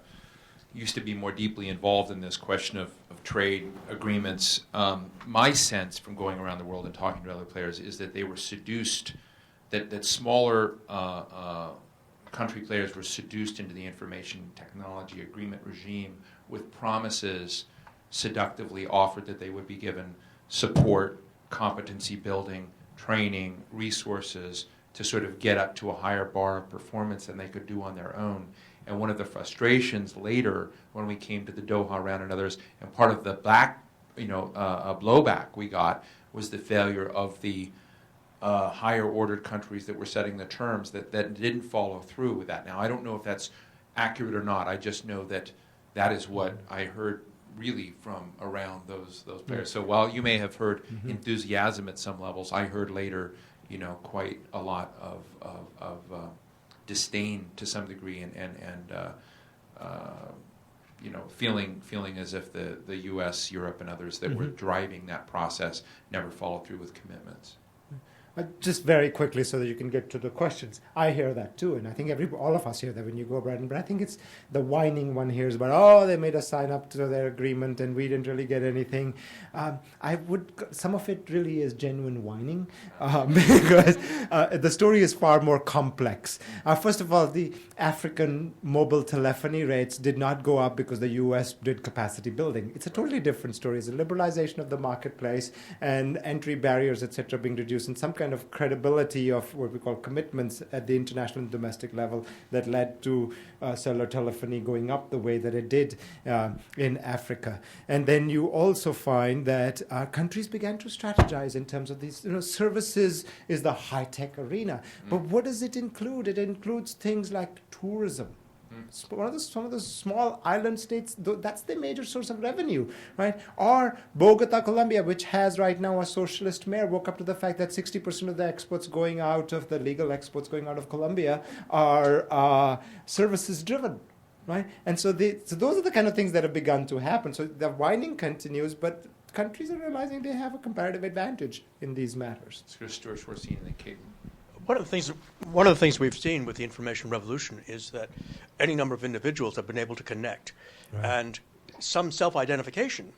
Speaker 1: used to be more deeply involved in this question of trade agreements, my sense from going around the world and talking to other players is that they were seduced, that smaller country players were seduced into the information technology agreement regime with promises seductively offered that they would be given support, competency building, training, resources to sort of get up to a higher bar of performance than they could do on their own. And one of the frustrations later when we came to the Doha round and others, and part of the blowback we got was the failure of the higher ordered countries that were setting the terms that didn't follow through with that. Now, I don't know if that's accurate or not. I just know that that is what I heard really from around those players. So while you may have heard enthusiasm at some levels, I heard later, quite a lot of disdain to some degree, and feeling as if the U.S., Europe, and others that were driving that process never followed through with commitments.
Speaker 2: Just very quickly so that you can get to the questions. I hear that too, and I think all of us hear that when you go abroad. But I think it's the whining one hears about, they made us sign up to their agreement and we didn't really get anything. Some of it really is genuine whining because the story is far more complex. First of all, the African mobile telephony rates did not go up because the U.S. did capacity building. It's a totally different story. It's a liberalization of the marketplace and entry barriers, etc., being reduced, and some kind of credibility of what we call commitments at the international and domestic level that led to cellular telephony going up the way that it did in Africa. And then you also find that countries began to strategize in terms of these, services is the high-tech arena. But what does it include? It includes things like tourism. Some of the small island states, that's the major source of revenue, right? Or Bogota, Colombia, which has right now a socialist mayor, woke up to the fact that 60% of the exports going out of the legal exports going out of Colombia are services driven, right? And so those are the kind of things that have begun to happen. So the whining continues, but countries are realizing they have a comparative advantage in these matters.
Speaker 1: Let's go to Stuart Schwarzine and then Kate.
Speaker 4: One of the things we've seen with the information revolution is that any number of individuals have been able to connect, and some self-identification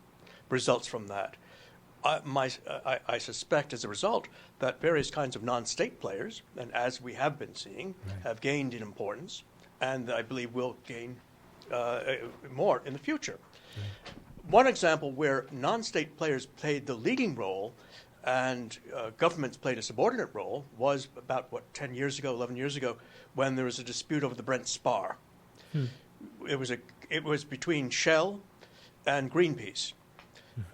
Speaker 4: results from that. I suspect as a result that various kinds of non-state players, and as we have been seeing, have gained in importance, and I believe will gain more in the future. One example where non-state players played the leading role and governments played a subordinate role was about, 10 years ago, 11 years ago, when there was a dispute over the Brent Spar. It was between Shell and Greenpeace.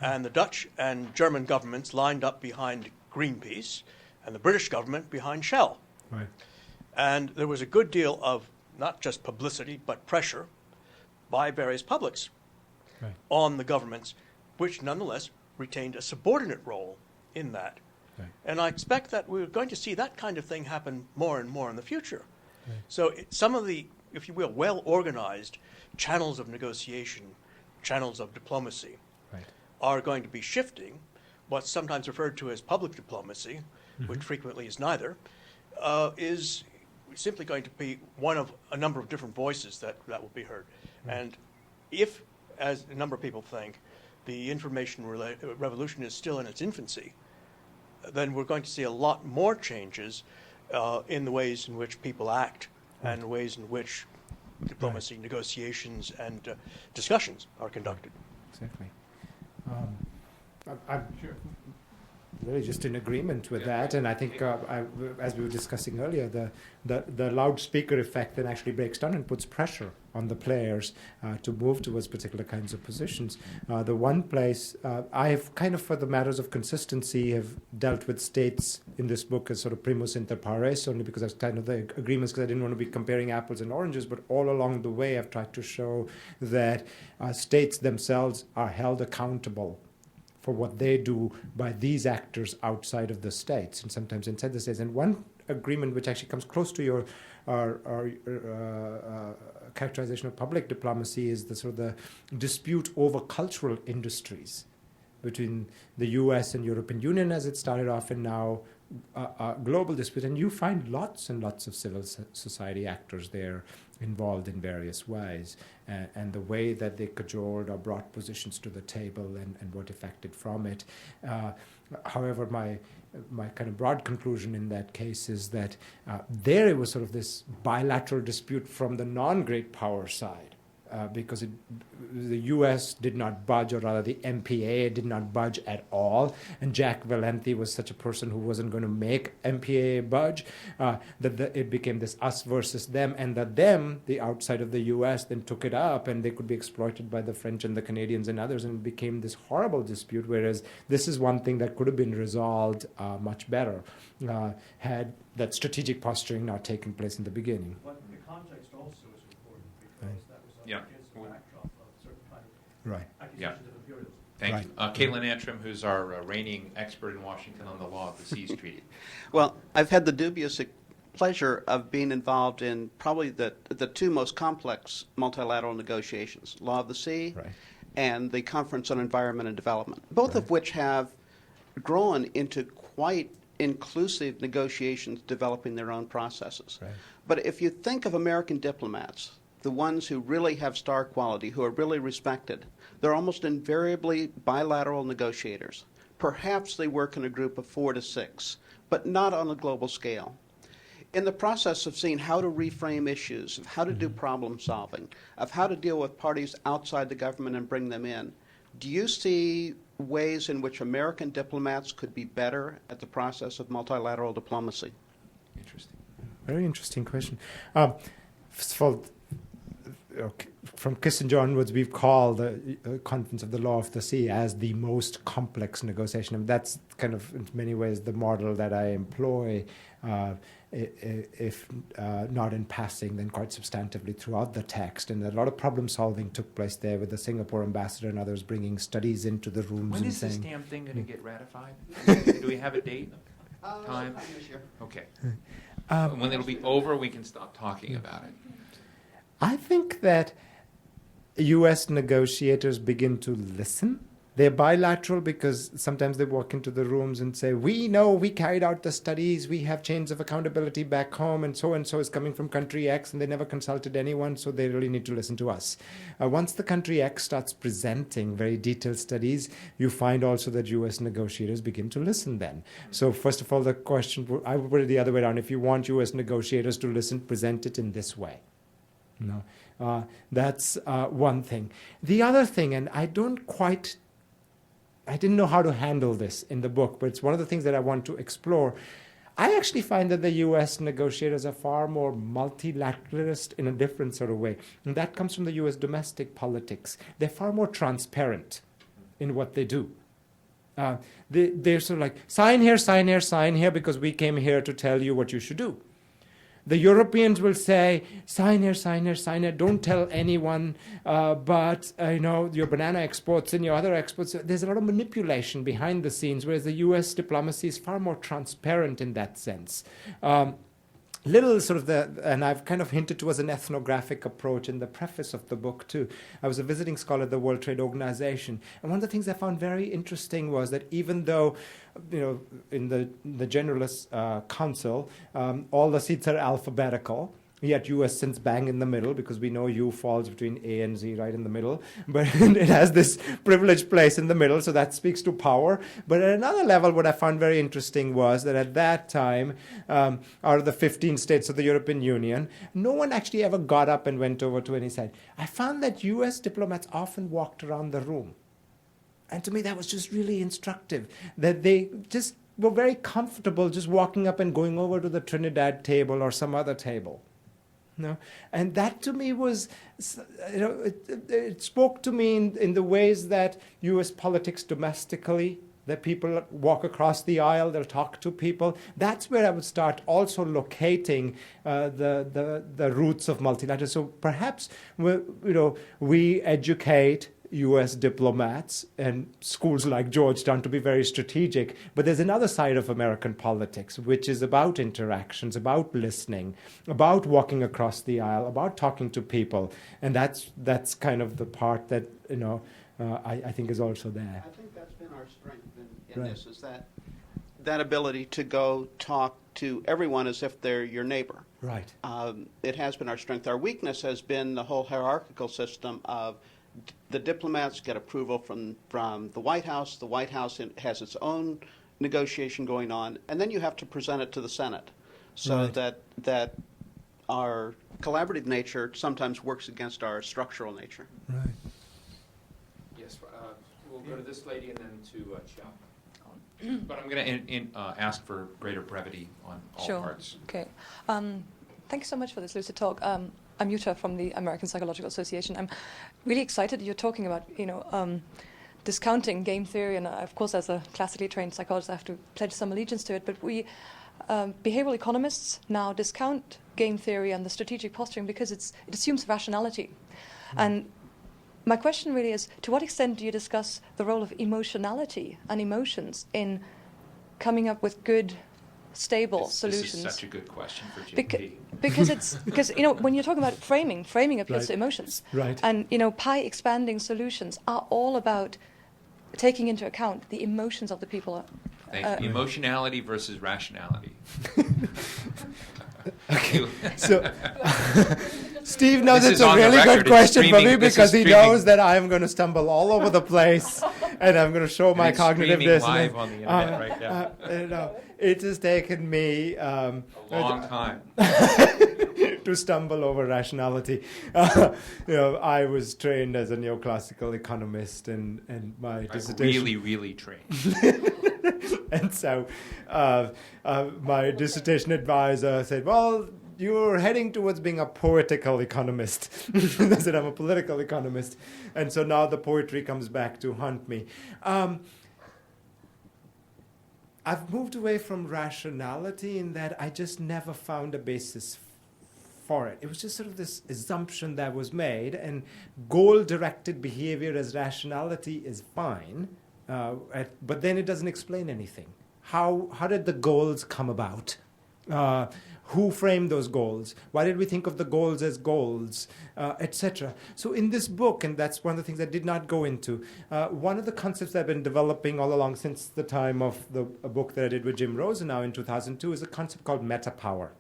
Speaker 4: And the Dutch and German governments lined up behind Greenpeace and the British government behind Shell.
Speaker 2: Right.
Speaker 4: And there was a good deal of not just publicity, but pressure by various publics on the governments, which nonetheless retained a subordinate role in that. And I expect that we're going to see that kind of thing happen more and more in the future. So some of the, if you will, well-organized channels of negotiation, channels of diplomacy,
Speaker 2: Right.
Speaker 4: are going to be shifting. What's sometimes referred to as public diplomacy, which frequently is neither, is simply going to be one of a number of different voices that will be heard. And if, as a number of people think, the information revolution is still in its infancy, then we're going to see a lot more changes in the ways in which people act and the ways in which diplomacy, negotiations, and discussions are conducted.
Speaker 2: Exactly. I'm really just in agreement with that, and I think, as we were discussing earlier, the loudspeaker effect then actually breaks down and puts pressure on the players to move towards particular kinds of positions. The one place I have kind of, for the matters of consistency, have dealt with states in this book as sort of primus inter pares, only because that's kind of the agreements, because I didn't want to be comparing apples and oranges, but all along the way I've tried to show that states themselves are held accountable for what they do by these actors outside of the states and sometimes inside the states. And one agreement which actually comes close to your characterization of public diplomacy is the sort of the dispute over cultural industries between the US and European Union as it started off, and now a global dispute. And you find lots and lots of civil society actors there involved in various ways, and the way that they cajoled or brought positions to the table and what affected from it. However, my kind of broad conclusion in that case is that there it was sort of this bilateral dispute from the non-great power side, because the U.S. did not budge, or rather the MPA did not budge at all, and Jack Valenti was such a person who wasn't going to make MPA budge, that it became this us versus them, and that them, the outside of the U.S., then took it up, and they could be exploited by the French and the Canadians and others, and it became this horrible dispute, whereas this is one thing that could have been resolved much better had that strategic posturing not taken place in the beginning.
Speaker 4: But the context also is important, because that was
Speaker 1: Yeah.
Speaker 4: against the backdrop of a certain kind of
Speaker 2: Right.
Speaker 4: accusations of imperialism.
Speaker 1: Thank
Speaker 2: Right.
Speaker 1: you. Caitlin Antrim, who's our reigning expert in Washington on the law of the seas treaty.
Speaker 5: Well, I've had the dubious pleasure of being involved in probably the two most complex multilateral negotiations, Law of the Sea
Speaker 2: Right.
Speaker 5: and the Conference on Environment and Development, both of which have grown into quite inclusive negotiations developing their own processes.
Speaker 2: Right.
Speaker 5: But if you think of American diplomats, the ones who really have star quality, who are really respected, they're almost invariably bilateral negotiators. Perhaps they work in a group of 4 to 6, but not on a global scale. In the process of seeing how to reframe issues, of how to do problem solving, of how to deal with parties outside the government and bring them in, do you see ways in which American diplomats could be better at the process of multilateral diplomacy?
Speaker 1: Interesting.
Speaker 2: Very interesting question. First of all, from Kissinger onwards, we've called the Conference of the Law of the Sea as the most complex negotiation. And that's kind of, in many ways, the model that I employ, if not in passing, then quite substantively throughout the text. And a lot of problem solving took place there with the Singapore ambassador and others bringing studies into the rooms
Speaker 1: When
Speaker 2: and
Speaker 1: is this
Speaker 2: saying,
Speaker 1: damn thing going to get ratified? Do we have a date? Time?
Speaker 5: This year.
Speaker 1: Okay. When it'll be over, we can stop talking about it.
Speaker 2: I think that U.S. negotiators begin to listen. They're bilateral because sometimes they walk into the rooms and say, we know, we carried out the studies, we have chains of accountability back home, and so is coming from country X, and they never consulted anyone, so they really need to listen to us. Once the country X starts presenting very detailed studies, you find also that U.S. negotiators begin to listen then. So first of all, the question, I would put it the other way around. If you want U.S. negotiators to listen, present it in this way. No, that's one thing. The other thing, and I didn't know how to handle this in the book, but it's one of the things that I want to explore. I actually find that the U.S. negotiators are far more multilateralist in a different sort of way. And that comes from the U.S. domestic politics. They're far more transparent in what they do. They're sort of like, sign here, sign here, sign here, because we came here to tell you what you should do. The Europeans will say, sign here, sign here, sign here, don't tell anyone, but your banana exports and your other exports, there's a lot of manipulation behind the scenes, whereas the U.S. diplomacy is far more transparent in that sense. little sort of and I've kind of hinted towards an ethnographic approach in the preface of the book too. I was a visiting scholar at the World Trade Organization, and one of the things I found very interesting was that even though, in the Generalist Council, all the seats are alphabetical, yet U.S. sits bang in the middle, because we know U falls between A and Z, right in the middle. But it has this privileged place in the middle, so that speaks to power. But at another level, what I found very interesting was that at that time, out of the 15 states of the European Union, no one actually ever got up and went over to any side. I found that U.S. diplomats often walked around the room. And to me, that was just really instructive, that they just were very comfortable just walking up and going over to the Trinidad table or some other table. And that to me was, it spoke to me in the ways that U.S. politics domestically, that people walk across the aisle, they'll talk to people. That's where I would start also locating the roots of multilateral. So perhaps we educate U.S. diplomats and schools like Georgetown to be very strategic. But there's another side of American politics, which is about interactions, about listening, about walking across the aisle, about talking to people. And that's kind of the part that, I think is also there.
Speaker 5: I think that's been our strength in this, is that ability to go talk to everyone as if they're your neighbor.
Speaker 2: Right.
Speaker 5: It has been our strength. Our weakness has been the whole hierarchical system of the diplomats get approval from the White House. The White House has its own negotiation going on, and then you have to present it to the Senate, so
Speaker 2: Right.
Speaker 5: that our collaborative nature sometimes works against our structural nature.
Speaker 2: Right.
Speaker 1: Yes, we'll go to this lady and then to Chow. But I'm going to ask for greater brevity on all parts.
Speaker 6: Okay. Thank you so much for this lucid talk. I'm Yuta from the American Psychological Association. I'm really excited you're talking about, discounting game theory. And of course, as a classically trained psychologist, I have to pledge some allegiance to it. But we, behavioral economists, now discount game theory and the strategic posturing because it assumes rationality. And my question really is, to what extent do you discuss the role of emotionality and emotions in coming up with good, stable solutions?
Speaker 1: This is such a good question for GP.
Speaker 6: Because when you're talking about framing appeals
Speaker 2: Right.
Speaker 6: to emotions.
Speaker 2: Right.
Speaker 6: And pie expanding solutions are all about taking into account the emotions of the people.
Speaker 1: Thank you. Emotionality versus rationality.
Speaker 2: So, Steve knows
Speaker 1: This
Speaker 2: it's
Speaker 1: is
Speaker 2: a
Speaker 1: on the
Speaker 2: really
Speaker 1: record.
Speaker 2: good
Speaker 1: It's
Speaker 2: question for
Speaker 1: streaming.
Speaker 2: me
Speaker 1: This
Speaker 2: because
Speaker 1: is
Speaker 2: he
Speaker 1: streaming.
Speaker 2: knows that I'm going to stumble all over the place and I'm going to show my
Speaker 1: it's
Speaker 2: cognitive
Speaker 1: streaming
Speaker 2: dissonance.
Speaker 1: live on the internet right now.
Speaker 2: It has taken me
Speaker 1: A long time.
Speaker 2: to stumble over rationality. I was trained as a neoclassical economist, and my dissertation.
Speaker 1: Really, really trained.
Speaker 2: And so my dissertation advisor said, well, you're heading towards being a poetical economist. I said, I'm a political economist. And so now the poetry comes back to haunt me. I've moved away from rationality in that I just never found a basis for it. It was just sort of this assumption that was made, and goal-directed behavior as rationality is fine, but then it doesn't explain anything. How did the goals come about? Who framed those goals? Why did we think of the goals as goals, etc.? So in this book, and that's one of the things I did not go into, one of the concepts that I've been developing all along since the time of a book that I did with Jim Rosenau in 2002 is a concept called meta-power.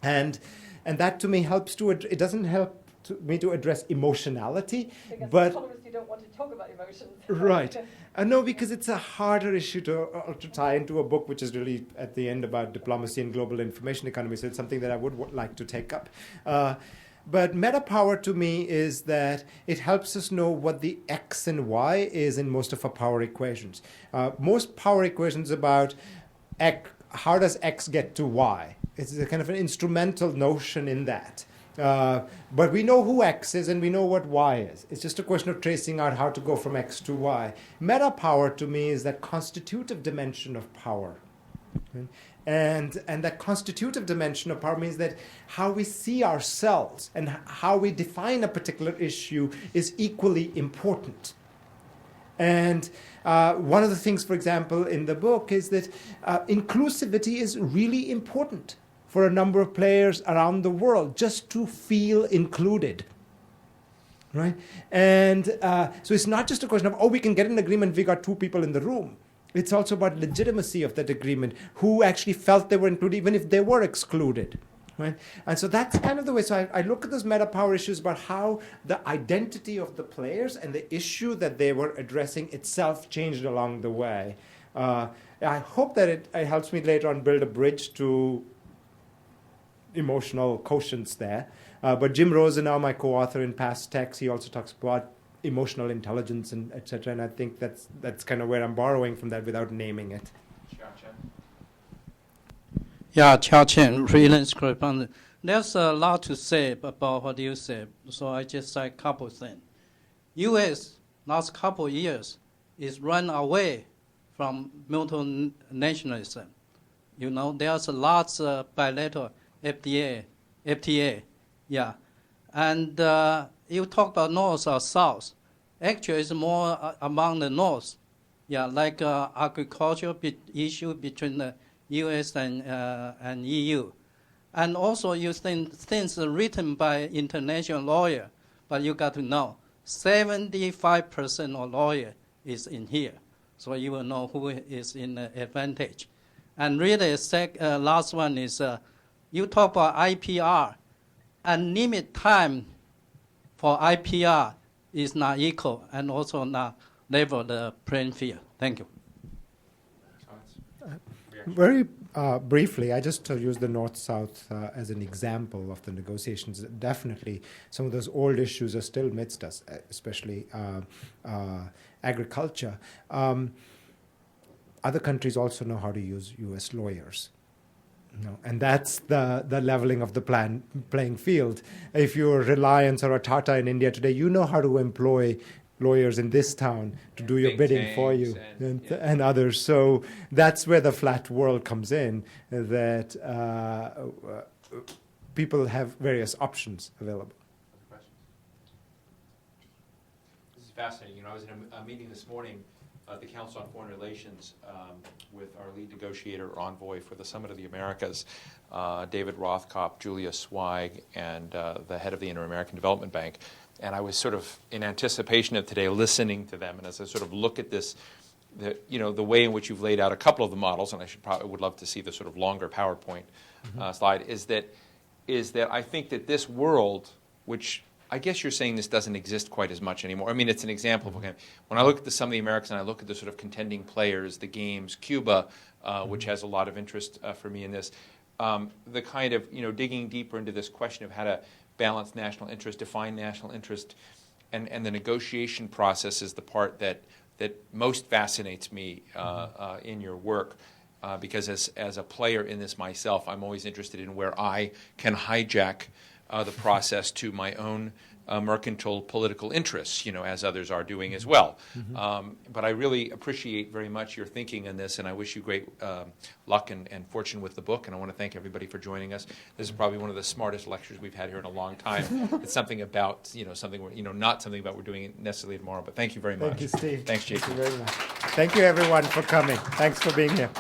Speaker 2: And that to me helps it doesn't help me to address emotionality, but
Speaker 6: you don't want to talk about emotions.
Speaker 2: right. No, because it's a harder issue to tie into a book which is really at the end about diplomacy and global information economy. So it's something that I would like to take up. But meta power to me is that it helps us know what the X and Y is in most of our power equations. Most power equations about how does X get to Y? It's a kind of an instrumental notion in that. But we know who X is and we know what Y is. It's just a question of tracing out how to go from X to Y. Meta power to me is that constitutive dimension of power. Okay? And that constitutive dimension of power means that how we see ourselves and how we define a particular issue is equally important. And one of the things, for example, in the book is that inclusivity is really important. for a number of players around the world just to feel included. Right? And so it's not just a question of, oh, we can get an agreement, we got 2 people in the room. It's also about legitimacy of that agreement, who actually felt they were included, even if they were excluded. Right? And so that's kind of the way. So I look at those meta power issues about how the identity of the players and the issue that they were addressing itself changed along the way. I hope that it helps me later on build a bridge to emotional quotients there. But Jim Rosenau, my co-author in Past Texts, he also talks about emotional intelligence and et cetera. And I think that's kind of where I'm borrowing from that without naming it.
Speaker 7: Yeah, Chia Chen, freelance correspondent. There's a lot to say about what you said, so I just say a couple things. U.S. last couple of years is run away from multinationalism. You know, there's lots of bilateral FTA, yeah. And you talk about North or South. Actually, it's more among the North, yeah, like agricultural issue between the U.S. and EU. And also you think things are written by international lawyer, but you got to know 75% of lawyer is in here. So you will know who is in the advantage. And really, last one is you talk about IPR. And limit time for IPR is not equal and also not level the playing field. Thank you.
Speaker 2: Very briefly, I just use the North-South as an example of the negotiations. Definitely, some of those old issues are still amidst us, especially agriculture. Other countries also know how to use U.S. lawyers. And that's the leveling of the playing field. If you're Reliance or a Tata in India today, you know how to employ lawyers in this town to do your bidding for you and others. So that's where the flat world comes in, that people have various options available.
Speaker 1: This is fascinating. I was in a meeting this morning at the Council on Foreign Relations with our lead negotiator envoy for the Summit of the Americas, David Rothkopf, Julia Zweig, and the head of the Inter-American Development Bank. And I was sort of in anticipation of today listening to them. And as I sort of look at this, the way in which you've laid out a couple of the models, and I would love to see the sort of longer PowerPoint slide, is that I think that this world, which I guess you're saying this doesn't exist quite as much anymore. I mean, it's an example of when I look at the Sum of the Americas and I look at the sort of contending players, the games, Cuba, which has a lot of interest for me in this, the kind of digging deeper into this question of how to balance national interest, define national interest, and the negotiation process is the part that most fascinates me in your work. Because as a player in this myself, I'm always interested in where I can hijack the process to my own mercantile political interests, as others are doing as well. But I really appreciate very much your thinking in this, and I wish you great luck and fortune with the book. And I want to thank everybody for joining us. This is probably one of the smartest lectures we've had here in a long time. It's something about, something we're, not something about we're doing necessarily tomorrow. But thank you very much.
Speaker 2: Thank you, Steve.
Speaker 1: Thanks, Jason.
Speaker 2: Thank you very much. Thank you, everyone, for coming. Thanks for being here.